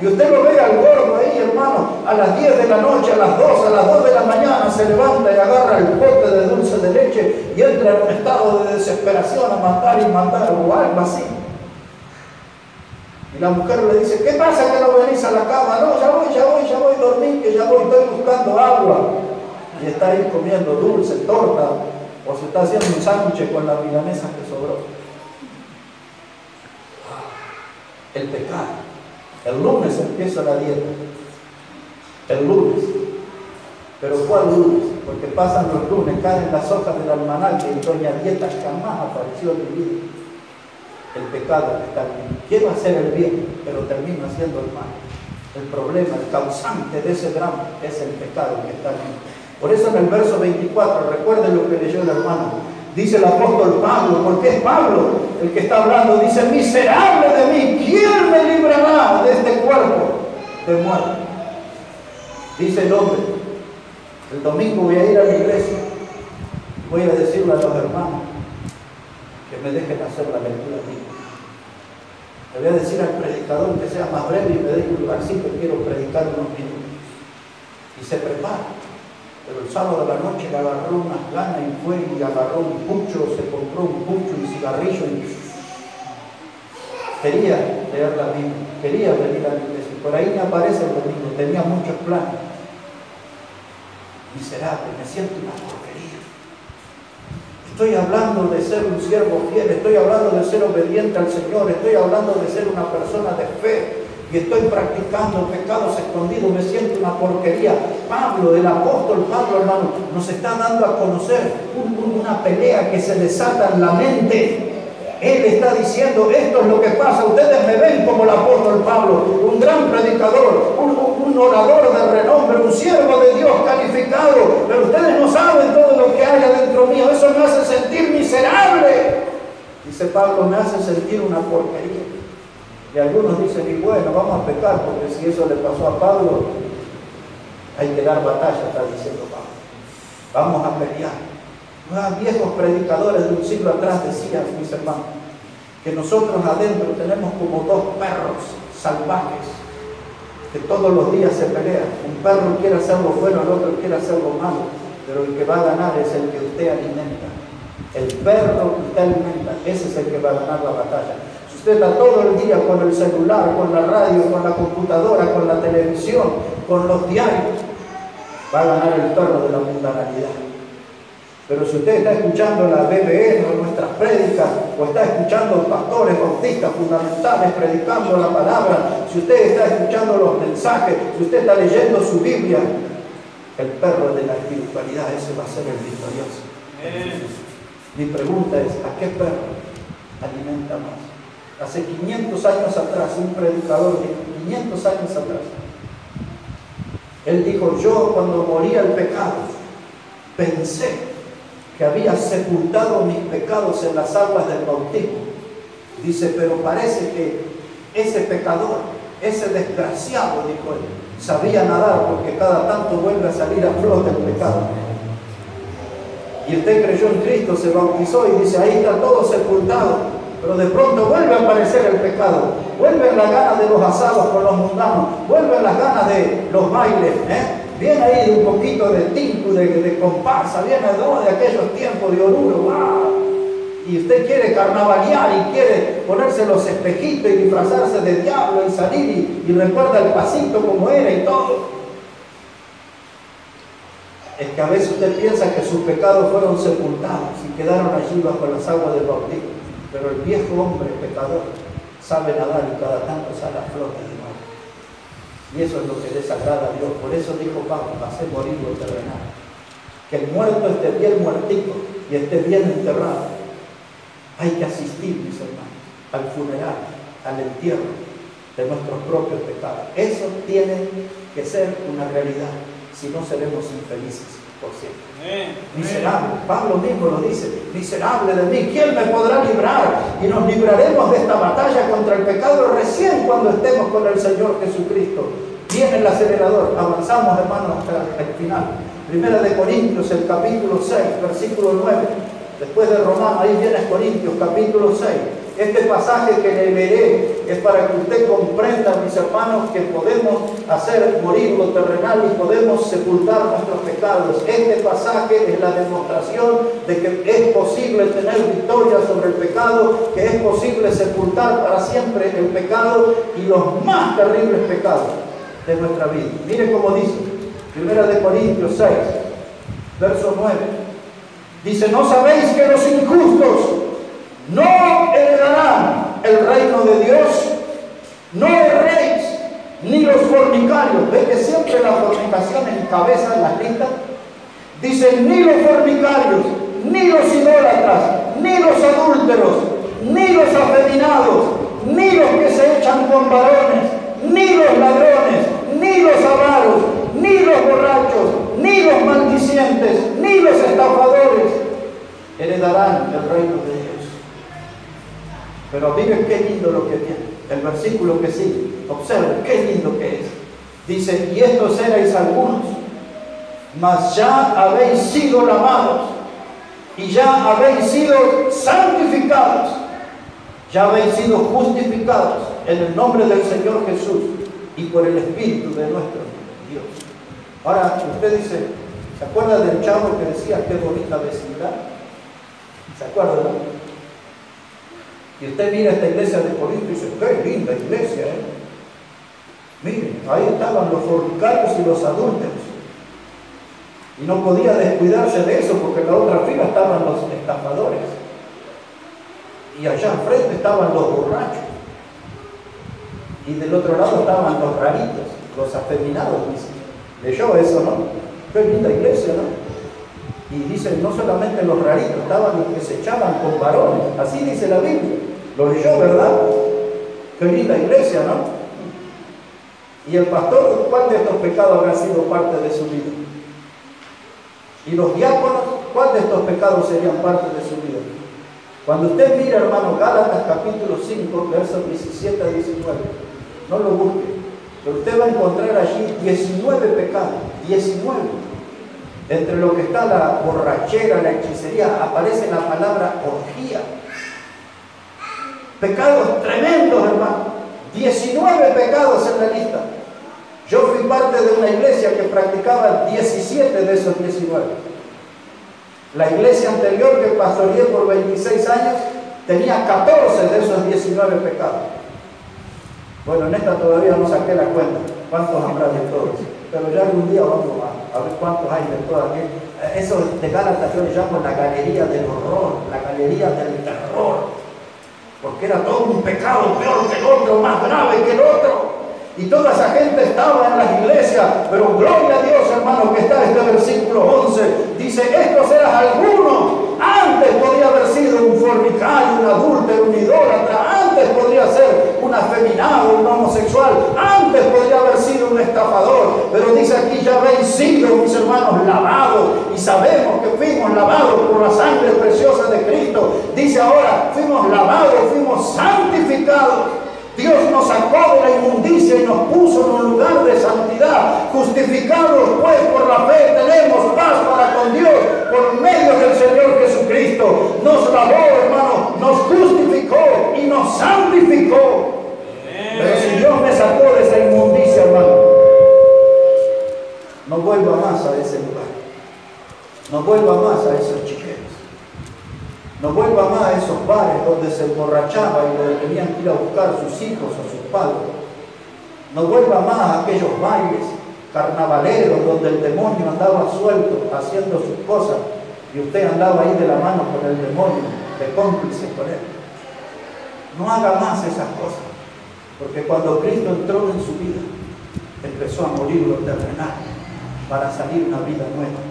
Y usted lo ve al gordo ahí, hermano, a las 10 de la noche, a las 2, a las 2 de la mañana se levanta y agarra el pote de dulce de leche y entra en un estado de desesperación a mandar y mandar o algo así. Y la mujer le dice, ¿qué pasa que no venís a la cama? No, ya voy, dormí, que ya voy, estoy buscando agua. Y está ahí comiendo dulce, torta, o se está haciendo un sándwich con la milanesa que sobró. El pecado. El lunes empieza la dieta. El lunes. ¿Pero cuál lunes? Porque pasan los lunes, caen las hojas del almanaque y doña Dieta jamás apareció en mi vida. El pecado que está en mí. Quiero hacer el bien, pero termino haciendo el mal. El problema, el causante de ese drama es el pecado que está en mí. Por eso en el verso 24, recuerden lo que leyó el hermano, dice el apóstol Pablo, porque es Pablo el que está hablando, dice, miserable de mí, ¿quién me librará de este cuerpo de muerte? Dice el hombre, el domingo voy a ir a la iglesia, voy a decirle a los hermanos que me dejen hacer la lectura bíblica. Le voy a decir al predicador que sea más breve y me dé un lugarcito, quiero predicar unos minutos. Y se prepara. Pero el sábado de la noche le agarró unas ganas y fue y agarró un pucho, se compró un pucho y cigarrillo y quería leer la Biblia, quería venir a la iglesia. Por ahí me aparece el domingo, tenía muchos planes. Miserable, me siento una porquería. Estoy hablando de ser un siervo fiel, estoy hablando de ser obediente al Señor, estoy hablando de ser una persona de fe y estoy practicando pecados escondidos, me siento una porquería. Pablo, el apóstol Pablo, hermano, nos está dando a conocer una pelea que se desata en la mente. Él está diciendo, esto es lo que pasa, ustedes me ven como el apóstol Pablo, un gran predicador, un orador de renombre, un siervo de Dios calificado, pero ustedes no saben todo lo que hay adentro mío, eso me hace sentir miserable. Dice Pablo, me hace sentir una porquería. Y algunos dicen, y bueno, vamos a pecar, porque si eso le pasó a Pablo, hay que dar batalla, está diciendo Pablo. Vamos a pelear. Viejos predicadores de un siglo atrás decían, mis hermanos, que nosotros adentro tenemos como dos perros salvajes que todos los días se pelean. Un perro quiere hacer lo bueno, el otro quiere hacer lo malo, pero el que va a ganar es el que usted alimenta. El perro que usted alimenta, ese es el que va a ganar la batalla. Si usted está todo el día con el celular, con la radio, con la computadora, con la televisión, con los diarios, va a ganar el perro de la mundanalidad. Pero si usted está escuchando la BBN o nuestras prédicas, o está escuchando pastores bautistas fundamentales predicando la palabra, si usted está escuchando los mensajes, si usted está leyendo su Biblia, el perro de la espiritualidad, ese va a ser el victorioso. Mi pregunta es, ¿a qué perro alimenta más? Hace 500 años atrás, un predicador de 500 años atrás, él dijo, yo cuando moría el pecado, pensé que había sepultado mis pecados en las aguas del bautismo. Dice, pero parece que ese pecador, ese desgraciado, dijo él, sabía nadar porque cada tanto vuelve a salir a flote el pecado. Y usted creyó en Cristo, se bautizó y dice, ahí está todo sepultado. Pero de pronto vuelve a aparecer el pecado, vuelven las ganas de los asados con los mundanos, vuelven las ganas de los bailes, viene ahí un poquito de tinto, de comparsa, viene de aquellos tiempos de Oruro, ¡wow! Y usted quiere carnavalear y quiere ponerse los espejitos y disfrazarse de diablo y salir y recuerda el pasito como era y todo. Es que a veces usted piensa que sus pecados fueron sepultados y quedaron allí bajo las aguas del bautismo. Pero el viejo hombre pecador sabe nadar y cada tanto sale a flote de nuevo. Y eso es lo que desagrada a Dios. Por eso dijo Pablo, hace morir lo terrenal. Que el muerto esté bien muertito y esté bien enterrado. Hay que asistir, mis hermanos, al funeral, al entierro de nuestros propios pecados. Eso tiene que ser una realidad. Si no, seremos infelices por siempre. Miserable, Pablo mismo lo dice, miserable de mí, ¿quién me podrá librar? Y nos libraremos de esta batalla contra el pecado recién cuando estemos con el Señor Jesucristo. Viene el acelerador, avanzamos, hermanos, hasta el final. Primera de Corintios, el capítulo 6, versículo 9. Después de Romanos, ahí viene Corintios, capítulo 6. Este pasaje que le leeré es para que usted comprenda, mis hermanos, que podemos hacer morir lo terrenal y podemos sepultar nuestros pecados. Este pasaje es la demostración de que es posible tener victoria sobre el pecado, que es posible sepultar para siempre el pecado y los más terribles pecados de nuestra vida. Mire cómo dice, 1 Corintios 6, verso 9. Dice, ¿no sabéis que los injustos no heredarán el reino de Dios? No erréis, ni los fornicarios. ¿Ve que siempre la fornicación encabeza las listas? Dice, ni los fornicarios, ni los idólatras, ni los adúlteros, ni los afeminados, ni los que se echan con varones, ni los ladrones, ni los avaros, ni los borrachos, ni los maldicientes, ni los estafadores heredarán el reino de Dios. Pero miren qué lindo lo que viene. El versículo que sigue. Observen qué lindo que es. Dice, y estos erais algunos, mas ya habéis sido lavados, y ya habéis sido santificados, Ya habéis sido justificados en el nombre del Señor Jesús y por el Espíritu de nuestro Dios. Ahora, usted dice, ¿se acuerda del chavo que decía qué bonita vecindad? ¿Se acuerda, no? Y usted mira esta iglesia de Corinto y dice, qué linda iglesia, ¿eh? Miren, ahí estaban los fornicarios y los adúlteros. Y no podía descuidarse de eso porque en la otra fila estaban los estafadores. Y allá enfrente estaban los borrachos. Y del otro lado estaban los raritos, los afeminados, dice. Leyó eso, ¿no? Qué linda iglesia, ¿no? Y dicen, no solamente los raritos, estaban los que se echaban con varones. Así dice la Biblia. Lo leyó, ¿verdad? Qué linda iglesia, ¿no? Y el pastor, ¿cuál de estos pecados habrá sido parte de su vida? Y los diáconos, ¿cuál de estos pecados serían parte de su vida? Cuando usted mira, hermano, Gálatas capítulo 5, versos 17 a 19, no lo busque, pero usted va a encontrar allí 19 pecados, 19. Entre lo que está la borrachera, la hechicería, aparece la palabra orgía. Pecados tremendos, hermano. 19 pecados en la lista. Yo fui parte de una iglesia que practicaba 17 de esos 19. La iglesia anterior que pastoreé por 26 años tenía 14 de esos 19 pecados. Bueno, en esta todavía no saqué la cuenta. ¿Cuántos habrá de todos? Pero ya algún día vamos a ver cuántos hay de todas. Eso de Gálatas yo le llamo la galería del horror, la galería del terror. Porque era todo un pecado peor que el otro, más grave que el otro. Y toda esa gente estaba en las iglesias, pero gloria a Dios, hermano, que está este versículo 11. Dice, estos eras algunos. Antes podría haber sido un fornicario, un adúltero, un idólatra. Antes podría ser un afeminado, un homosexual. Antes podría haber sido un estafador. Pero dice aquí, ya habéis sido, mis hermanos, lavados. Y sabemos que fuimos lavados por la sangre preciosa de Cristo. Dice ahora, fuimos lavados, fuimos santificados. Dios nos sacó de la inmundicia y nos puso en un lugar de santidad. Justificados pues por la fe tenemos paz para con Dios por medio del Señor Jesucristo. Nos lavó, hermano, nos justificó y nos santificó. Pero si Dios me sacó de esa inmundicia, hermano, no vuelva más a ese lugar. No vuelva más a esos chiqueros. No vuelva más a esos bares donde se emborrachaba y donde tenían que ir a buscar a sus hijos o sus padres. No vuelva más a aquellos bailes carnavaleros donde el demonio andaba suelto haciendo sus cosas y usted andaba ahí de la mano con el demonio, de cómplice con él. No haga más esas cosas, porque cuando Cristo entró en su vida, empezó a morir lo terrenal para salir una vida nueva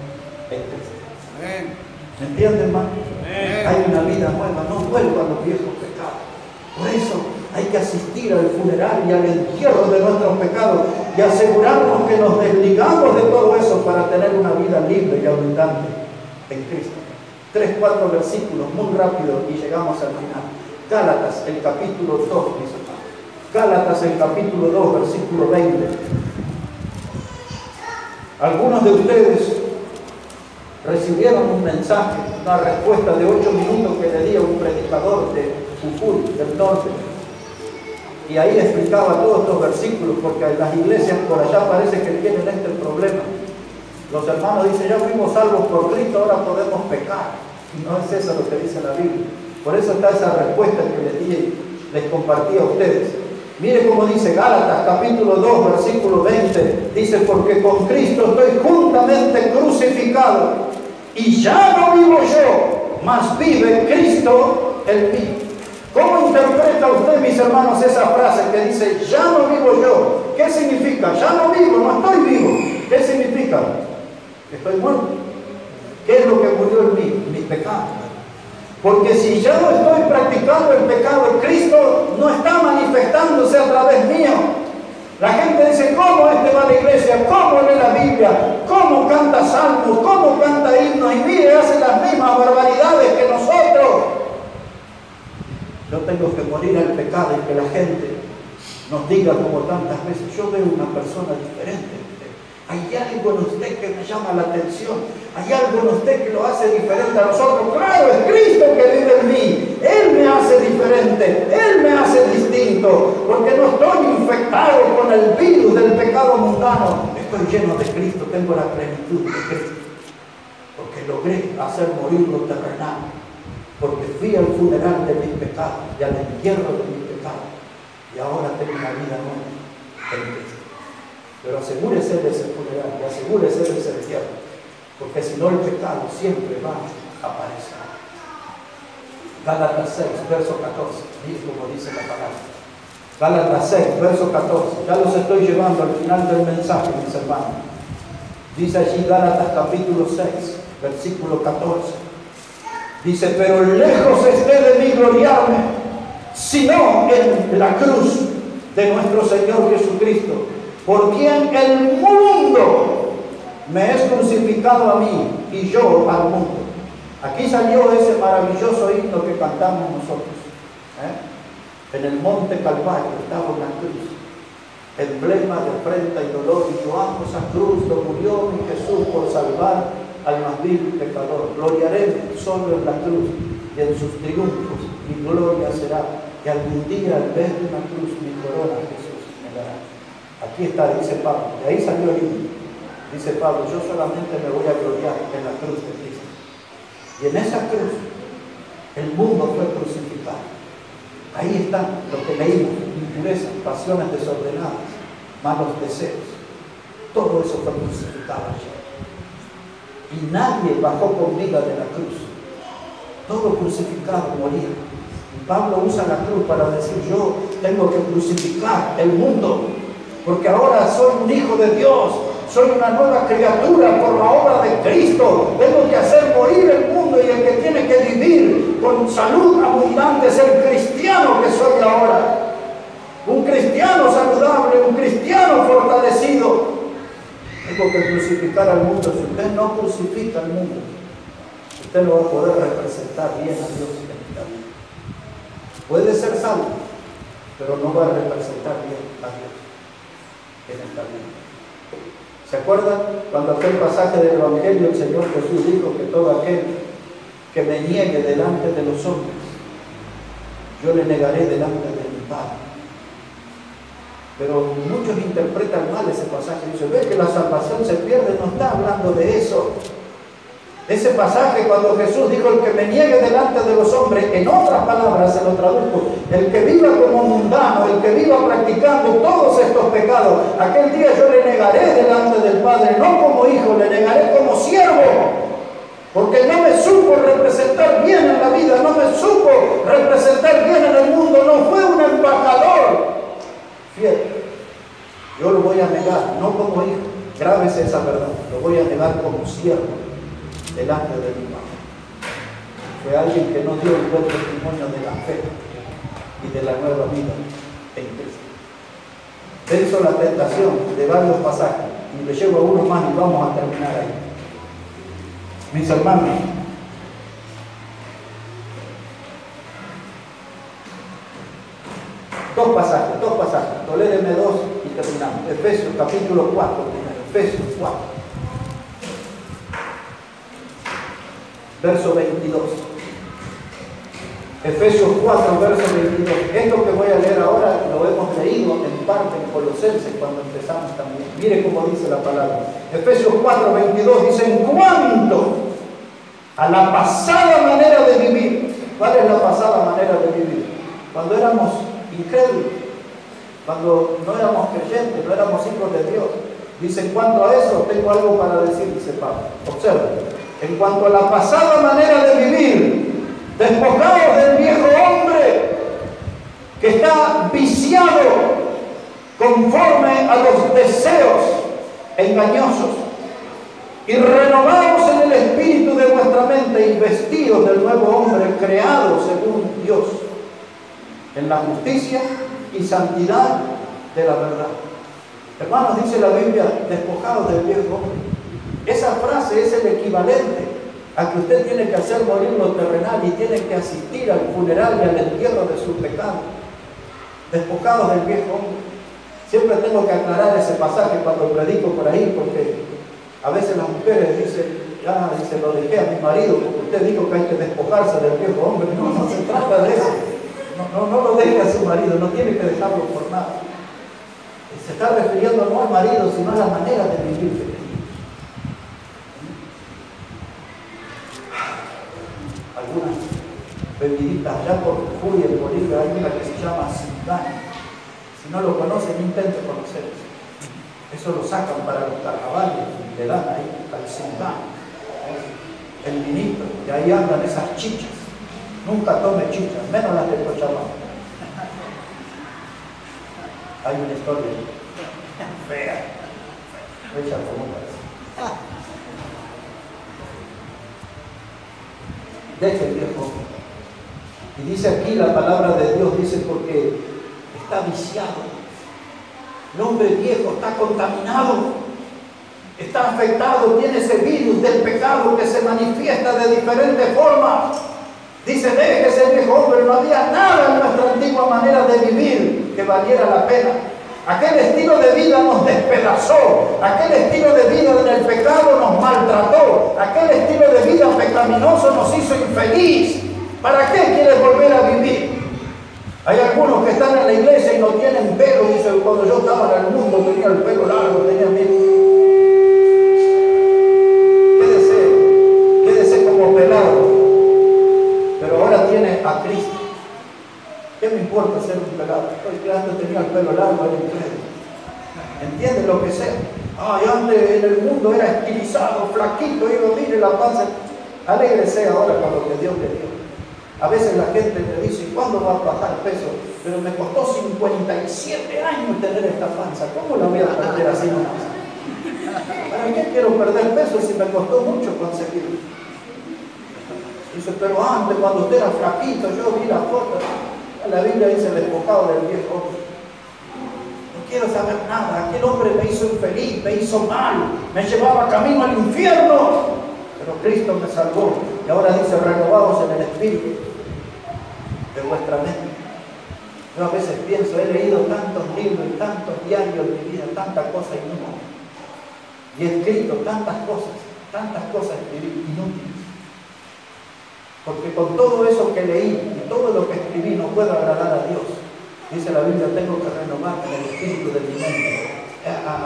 en Cristo. Amén. ¿Me entienden, hermano? Hay una vida nueva, no vuelvan los viejos pecados. Por eso hay que asistir al funeral y al entierro de nuestros pecados y asegurarnos que nos desligamos de todo eso para tener una vida libre y abundante en Cristo. 3, 4 versículos muy rápido y llegamos al final. Gálatas, el capítulo 2, mis hermanos. Gálatas, el capítulo 2, versículo 20. Algunos de ustedes recibieron un mensaje, una respuesta de 8 minutos que le dio un predicador de Jujuy, del norte. Y ahí explicaba todos estos versículos, porque en las iglesias por allá parece que tienen este problema. Los hermanos dicen, ya fuimos salvos por Cristo, ahora podemos pecar. Y no es eso lo que dice la Biblia. Por eso está esa respuesta que les compartí a ustedes. Mire cómo dice Gálatas capítulo 2 versículo 20. Dice, porque con Cristo estoy juntamente crucificado y ya no vivo yo, mas vive Cristo en mí. ¿Cómo interpreta usted, mis hermanos, esa frase que dice, ya no vivo yo? ¿Qué significa? Ya no vivo, no estoy vivo. ¿Qué significa? Que estoy muerto. ¿Qué es lo que murió en mí? Mis pecados. Porque si ya no estoy practicando el pecado, Cristo no está manifestándose a través mío. La gente dice, ¿cómo este va a la iglesia? ¿Cómo lee la Biblia? ¿Cómo canta salmos? ¿Cómo canta himnos? Y mire, hace las mismas barbaridades que nosotros. Yo tengo que morir al pecado y que la gente nos diga como tantas veces, yo veo una persona diferente. Hay algo en usted que me llama la atención. Hay algo en usted que lo hace diferente a nosotros. Claro, es Cristo que vive en mí. Él me hace diferente. Él me hace distinto. Porque no estoy infectado con el virus del pecado mundano. Estoy lleno de Cristo. Tengo la plenitud de Cristo. Porque logré hacer morir lo terrenal. Porque fui al funeral de mis pecados y al entierro de mis pecados. Y ahora tengo una vida nueva en Cristo. Pero asegúrese de ese funeral y asegúrese de ese entierro, porque si no el pecado siempre va a aparecer. Gálatas 6, verso 14, como dice la palabra. Gálatas 6, verso 14. Ya los estoy llevando al final del mensaje, mis hermanos. Dice allí Gálatas capítulo 6, versículo 14. Dice, pero lejos esté de mí gloriarme, sino en la cruz de nuestro Señor Jesucristo, por quien el mundo me es crucificado a mí y yo al mundo. Aquí salió ese maravilloso himno que cantamos nosotros. En el monte Calvario estaba una cruz, emblema de afrenta y dolor, y yo amo esa cruz, lo murió mi Jesús por salvar al más vil pecador. Gloriaré solo en la cruz y en sus triunfos mi gloria será, y algún día al ver una cruz mi corona Jesús me dará. Aquí está, dice Pablo, de ahí salió el himno. Dice Pablo, yo solamente me voy a gloriar en la cruz de Cristo. Y en esa cruz, el mundo fue crucificado. Ahí está lo que leímos: impurezas, pasiones desordenadas, malos deseos. Todo eso fue crucificado allí. Y nadie bajó con vida de la cruz. Todo crucificado moría. Y Pablo usa la cruz para decir, yo tengo que crucificar el mundo, porque ahora soy un hijo de Dios, soy una nueva criatura por la obra de Cristo. Tengo que hacer morir el mundo, y el que tiene que vivir con salud abundante es el cristiano que soy ahora. Un cristiano saludable, un cristiano fortalecido. Tengo que crucificar al mundo. Si usted no crucifica al mundo, usted no va a poder representar bien a Dios en esta vida. Puede ser salvo, pero no va a representar bien a Dios en esta vida. ¿Se acuerdan cuando aquel pasaje del Evangelio el Señor Jesús dijo que todo aquel que me niegue delante de los hombres, yo le negaré delante de mi Padre? Pero muchos interpretan mal ese pasaje. Dicen, ve que la salvación se pierde. No está hablando de eso. Ese pasaje, cuando Jesús dijo, el que me niegue delante de los hombres, en otras palabras se lo tradujo: el que viva como mundano, el que viva practicando todos estos pecados, aquel día yo le negaré delante del Padre, no como hijo, le negaré como siervo, porque no me supo representar bien en la vida, no me supo representar bien en el mundo, no fue un embajador fiel. Yo lo voy a negar, no como hijo, grábese esa verdad, lo voy a negar como siervo delante de mi Padre. Fue alguien que no dio el buen testimonio de la fe y de la nueva vida en Cristo. Venzo la tentación de varios pasajes y le llevo a uno más y vamos a terminar ahí. Mis hermanos, dos pasajes, tolérenme dos y terminamos. Efesios capítulo 4 primero, Efesios 4, verso 22. Efesios 4, verso 22. Esto que voy a leer ahora lo hemos leído en parte en Colosenses cuando empezamos también. Mire cómo dice la palabra. Efesios 4, 22 dice: en cuanto a la pasada manera de vivir. ¿Cuál es la pasada manera de vivir? Cuando éramos incrédulos, cuando no éramos creyentes, no éramos hijos de Dios. Dice, en cuanto a eso, tengo algo para decir, dice Pablo. Observen. En cuanto a la pasada manera de vivir, despojados del viejo hombre que está viciado conforme a los deseos engañosos, y renovados en el espíritu de vuestra mente, y vestidos del nuevo hombre creado según Dios, en la justicia y santidad de la verdad. Hermanos, dice la Biblia, despojados del viejo hombre. Esa frase es el equivalente a que usted tiene que hacer morir lo terrenal y tiene que asistir al funeral y al entierro de su pecado. Despojados del viejo hombre. Siempre tengo que aclarar ese pasaje cuando predico por ahí, porque a veces las mujeres dicen, ya, dice, lo dejé a mi marido, porque usted dijo que hay que despojarse del viejo hombre. No, no se trata de eso. No lo deje a su marido, no tiene que dejarlo por nada. Se está refiriendo no al marido, sino a la manera de vivir. Algunas bebiditas allá por Julia, en Bolivia, hay una que se llama Sindán. Si no lo conocen, intenten conocerlo. Eso lo sacan para los carnavales, le dan ahí al Sindán, el ministro, y ahí andan esas chichas. Nunca tome chichas, menos las de Cochabamba. Hay una historia fea, hecha como parece. Deje el viejo. Y dice aquí la palabra de Dios, dice porque está viciado. El hombre viejo está contaminado, está afectado, tiene ese virus del pecado que se manifiesta de diferentes formas. Dice, déjese el viejo hombre, no había nada en nuestra antigua manera de vivir que valiera la pena. Aquel estilo de vida nos despedazó, aquel estilo de vida en el pecado nos maltrató, aquel estilo de vida pecaminoso nos hizo infeliz. ¿Para qué quieres volver a vivir? Hay algunos que están en la iglesia y no tienen pelo, dicen, cuando yo estaba en el mundo tenía el pelo largo, tenía miedo. Quédese como pelado, pero ahora tiene a Cristo. ¿Qué me importa ser un pelado? Estoy que antes tenía el pelo largo en el credo. ¿Entiendes lo que sea? Ay, antes en el mundo era estilizado, flaquito, y mire la panza. Alégrese ahora con lo que Dios le dio. A veces la gente me dice, ¿cuándo va a bajar peso? Pero me costó 57 años tener esta panza. ¿Cómo la voy a perder así nomás? ¿Para qué quiero perder peso si me costó mucho conseguirlo? Dice, pero antes cuando usted era flaquito, yo vi la foto. La Biblia dice el despojado del viejo hombre. No quiero saber nada. Aquel hombre me hizo infeliz, me hizo mal, me llevaba camino al infierno. Pero Cristo me salvó. Y ahora dice, renovados en el espíritu de vuestra mente. Yo a veces pienso, he leído tantos libros y tantos diarios de mi vida, tantas cosas inútiles. Y he escrito tantas cosas inútiles. Porque con todo eso que leí y todo lo que escribí no puedo agradar a Dios. Dice la Biblia, tengo que renovarme en el espíritu de mi mente.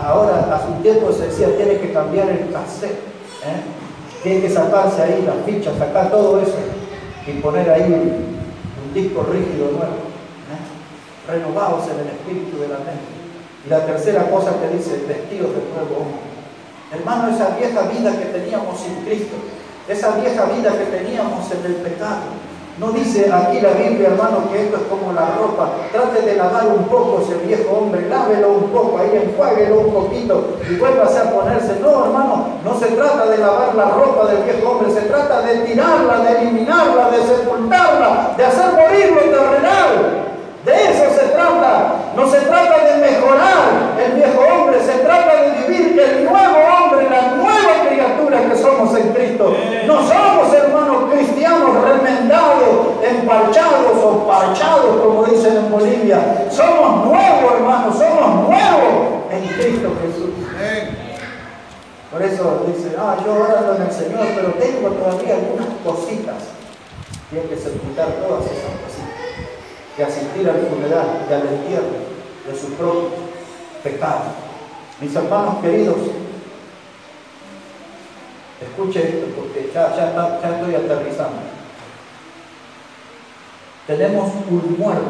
Ahora, hace un tiempo se decía, tiene que cambiar el cassette. Tiene que sacarse ahí las fichas, sacar todo eso y poner ahí un disco rígido nuevo. Renovados en el espíritu de la mente. Y la tercera cosa que dice, vestidos de nuevo hombre. Hermano, esa vieja vida que teníamos sin Cristo, esa vieja vida que teníamos en el pecado. No dice aquí la Biblia, hermano, que esto es como la ropa. Trate de lavar un poco ese viejo hombre, lávelo un poco, ahí enjuáguelo un poquito y vuélvase a ponerse. No, hermano, no se trata de lavar la ropa del viejo hombre, se trata de tirarla, de eliminarla, de sepultarla, de hacer morir lo terrenal. De eso se trata. No se trata de mejorar el viejo hombre, se trata de vivir el nuevo hombre, la nueva criatura que somos en Cristo. No somos, hermanos, cristianos remendados, empalchados o parchados, como dicen en Bolivia. Somos nuevos, hermanos, somos nuevos en Cristo Jesús. Por eso dice, yo ahora ando en el Señor, pero tengo todavía algunas cositas. Tiene que sepultar todas esas cositas. De asistir al funeral y al entierro de sus propios pecados. Mis hermanos queridos, escuche esto porque ya estoy aterrizando. Tenemos un muerto,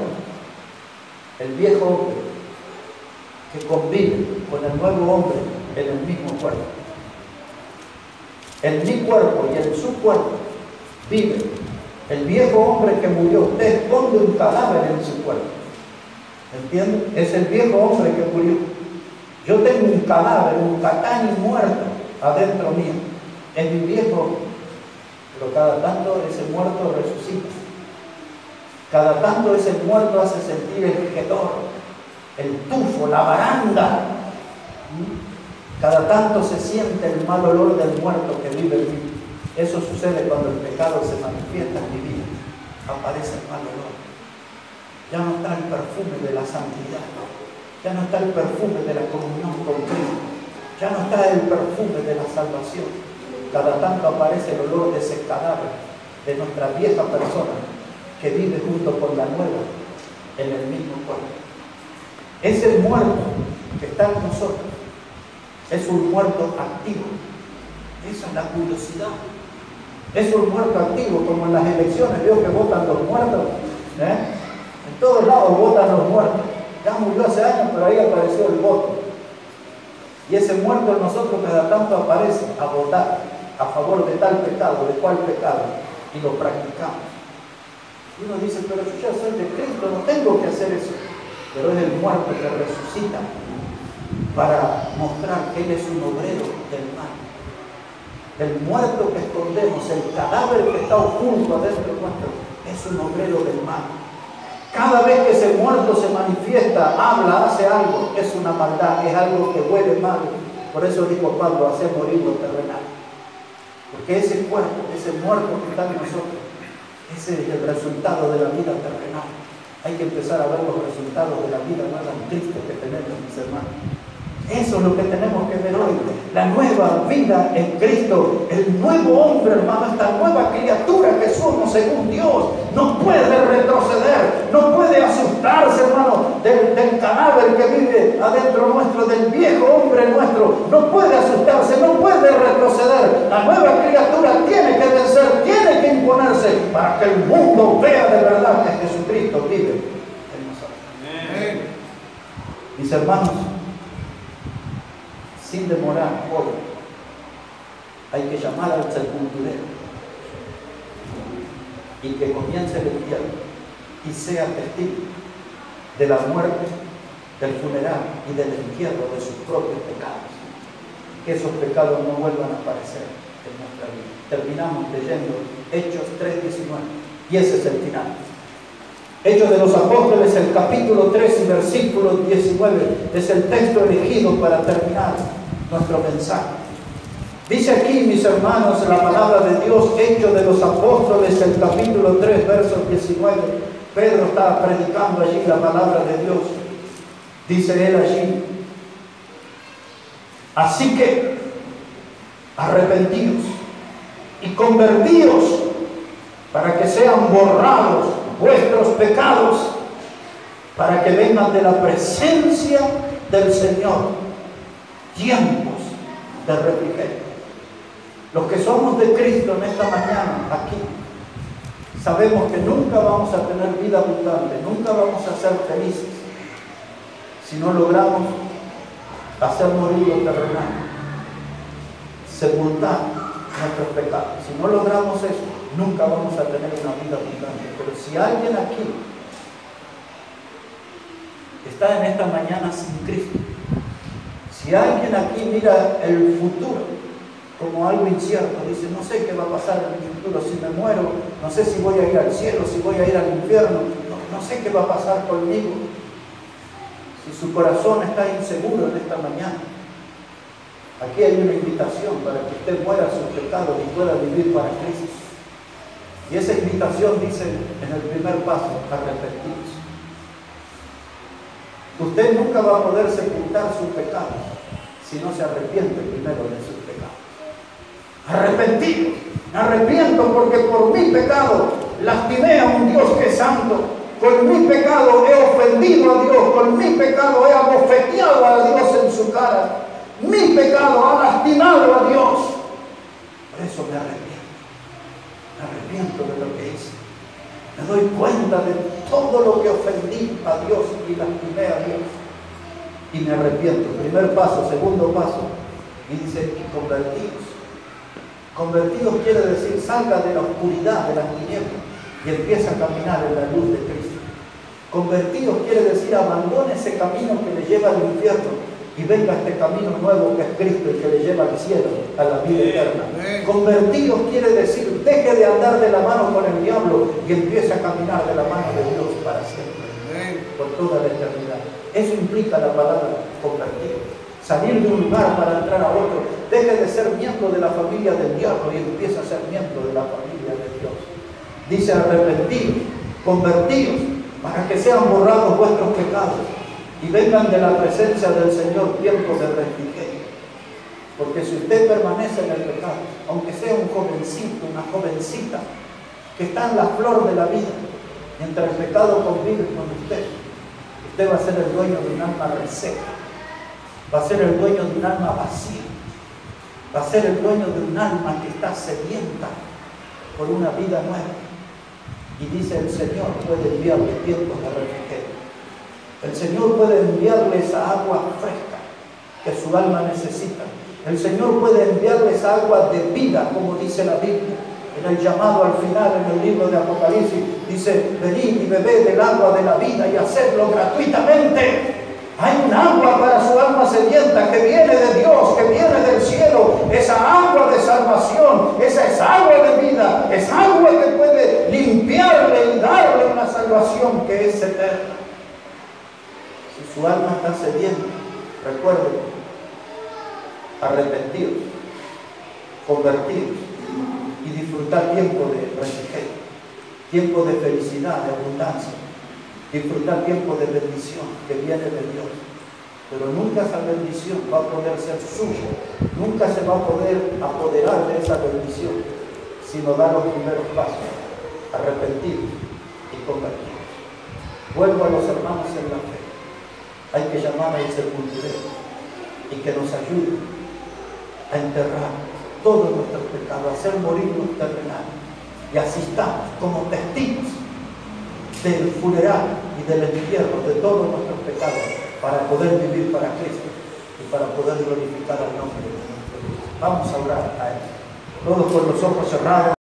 el viejo hombre, que convive con el nuevo hombre en el mismo cuerpo. En mi cuerpo y en su cuerpo vive el viejo hombre que murió. Usted esconde un cadáver en su cuerpo. ¿Entienden? Es el viejo hombre que murió. Yo tengo un cadáver, un cataño muerto adentro mío. Es mi viejo hombre. Pero cada tanto ese muerto resucita. Cada tanto ese muerto hace sentir el hedor, el tufo, la baranda. Cada tanto se siente el mal olor del muerto que vive en mí. Eso sucede cuando el pecado se manifiesta en mi vida. Aparece el mal olor. Ya no está el perfume de la santidad. Ya no está el perfume de la comunión con Cristo. Ya no está el perfume de la salvación. Cada tanto aparece el olor de ese cadáver, de nuestra vieja persona, que vive junto con la nueva, en el mismo cuerpo. Ese muerto que está en nosotros es un muerto activo. Esa es la curiosidad. Es un muerto activo, como en las elecciones veo que votan los muertos. En todos lados votan los muertos. Ya murió hace años, pero ahí apareció el voto. Y ese muerto en nosotros cada tanto aparece a votar a favor de tal pecado, de cual pecado, y lo practicamos. Y uno dice, pero yo ya soy de Cristo, no tengo que hacer eso. Pero es el muerto que resucita para mostrar que Él es un obrero del mal. El muerto que escondemos, el cadáver que está oculto adentro nuestro, es un obrero del mal. Cada vez que ese muerto se manifiesta, habla, hace algo, es una maldad, es algo que huele mal. Por eso dijo Pablo, hace morir lo terrenal. Porque ese cuerpo, ese muerto que está en nosotros, ese es el resultado de la vida terrenal. Hay que empezar a ver los resultados de la vida nueva en Cristo que tenemos, mis hermanos. Eso es lo que tenemos que ver hoy. La nueva vida en Cristo, el nuevo hombre, hermano, esta nueva criatura que somos según Dios, no puede retroceder, no puede asustarse, hermano, del cadáver que vive adentro nuestro, del viejo hombre nuestro. No puede asustarse, no puede retroceder. La nueva criatura tiene que vencer, tiene que imponerse para que el mundo vea de verdad que Jesucristo vive en nosotros. Amén. Mis hermanos, sin demorar hoy, hay que llamar al sepulturero y que comience el entierro y sea testigo de la muerte, del funeral y del entierro de sus propios pecados. Que esos pecados no vuelvan a aparecer en nuestra vida. Terminamos leyendo Hechos 3:19 y ese es el final. Hechos de los Apóstoles, el capítulo 3 y versículo 19, es el texto elegido para terminar nuestro mensaje. Dice aquí, mis hermanos, la palabra de Dios, Hechos de los Apóstoles, el capítulo 3, versos 19. Pedro estaba predicando allí la palabra de Dios. Dice él allí, así que arrepentíos y convertíos para que sean borrados vuestros pecados, para que vengan de la presencia del Señor tiempos de refrigerio. Los que somos de Cristo en esta mañana aquí, sabemos que nunca vamos a tener vida abundante, nunca vamos a ser felices si no logramos hacer morir lo terrenal, sepultar nuestros pecados. Si no logramos eso, nunca vamos a tener una vida abundante. Pero si alguien aquí está en esta mañana sin Cristo, si alguien aquí mira el futuro como algo incierto, dice, no sé qué va a pasar en el futuro, si me muero, no sé si voy a ir al cielo, si voy a ir al infierno, no sé qué va a pasar conmigo. Si su corazón está inseguro en esta mañana, aquí hay una invitación para que usted muera sus pecados y pueda vivir para Cristo. Y esa invitación dice en el primer paso, arrepentirse. Usted nunca va a poder sepultar sus pecados si no se arrepiente primero de sus pecados. Arrepentido, me arrepiento porque por mi pecado lastimé a un Dios que es santo. Con mi pecado he ofendido a Dios, con mi pecado he abofeteado a Dios en su cara. Mi pecado ha lastimado a Dios. Por eso me arrepiento de lo que hice. Me doy cuenta de todo lo que ofendí a Dios y lastimé a Dios. Y me arrepiento. Primer paso, segundo paso. Y dice, y convertidos. Convertidos quiere decir, salga de la oscuridad, de las tinieblas, y empieza a caminar en la luz de Cristo. Convertidos quiere decir, abandone ese camino que le lleva al infierno y venga este camino nuevo que es Cristo y que le lleva al cielo, a la vida eterna. Convertidos quiere decir, deje de andar de la mano con el diablo y empiece a caminar de la mano de Dios para siempre, por toda la eternidad. Eso implica la palabra convertido. Salir de un lugar para entrar a otro. Deje de ser miembro de la familia del diablo y empieza a ser miembro de la familia de Dios. Dice, arrepentidos, convertidos, para que sean borrados vuestros pecados. y vengan de la presencia del Señor tiempos de refrigerio. Porque si usted permanece en el pecado, aunque sea un jovencito, una jovencita, que está en la flor de la vida, mientras el pecado convive con usted va a ser el dueño de un alma reseca, va a ser el dueño de un alma vacía, va a ser el dueño de un alma que está sedienta por una vida nueva. Y dice: el Señor puede enviarle tiempos de refrigerio. El Señor puede enviarle esa agua fresca que su alma necesita. El Señor puede enviarle esa agua de vida, como dice la Biblia. En el llamado al final, en el libro de Apocalipsis, dice: venid y bebed del agua de la vida y hacedlo gratuitamente. Hay un agua para su alma sedienta que viene de Dios, que viene del cielo. Esa agua de salvación, esa es agua de vida, es agua que puede limpiarle y darle una salvación que es eterna. Si su alma está sedienta, recuerden, arrepentidos, convertidos y disfrutar tiempo de refrigerio, tiempo de felicidad, de abundancia, disfrutar tiempo de bendición que viene de Dios. Pero nunca esa bendición va a poder ser suya, nunca se va a poder apoderar de esa bendición, sino dar los primeros pasos, arrepentidos y convertidos. Vuelvo a los hermanos en la fe. Hay que llamar al sepulturero y que nos ayude a enterrar todos nuestros pecados, a hacer morir los terrenales, y asistamos como testigos del funeral y del entierro de todos nuestros pecados, para poder vivir para Cristo y para poder glorificar al nombre de Dios. Vamos a orar a Él, todos con los ojos cerrados.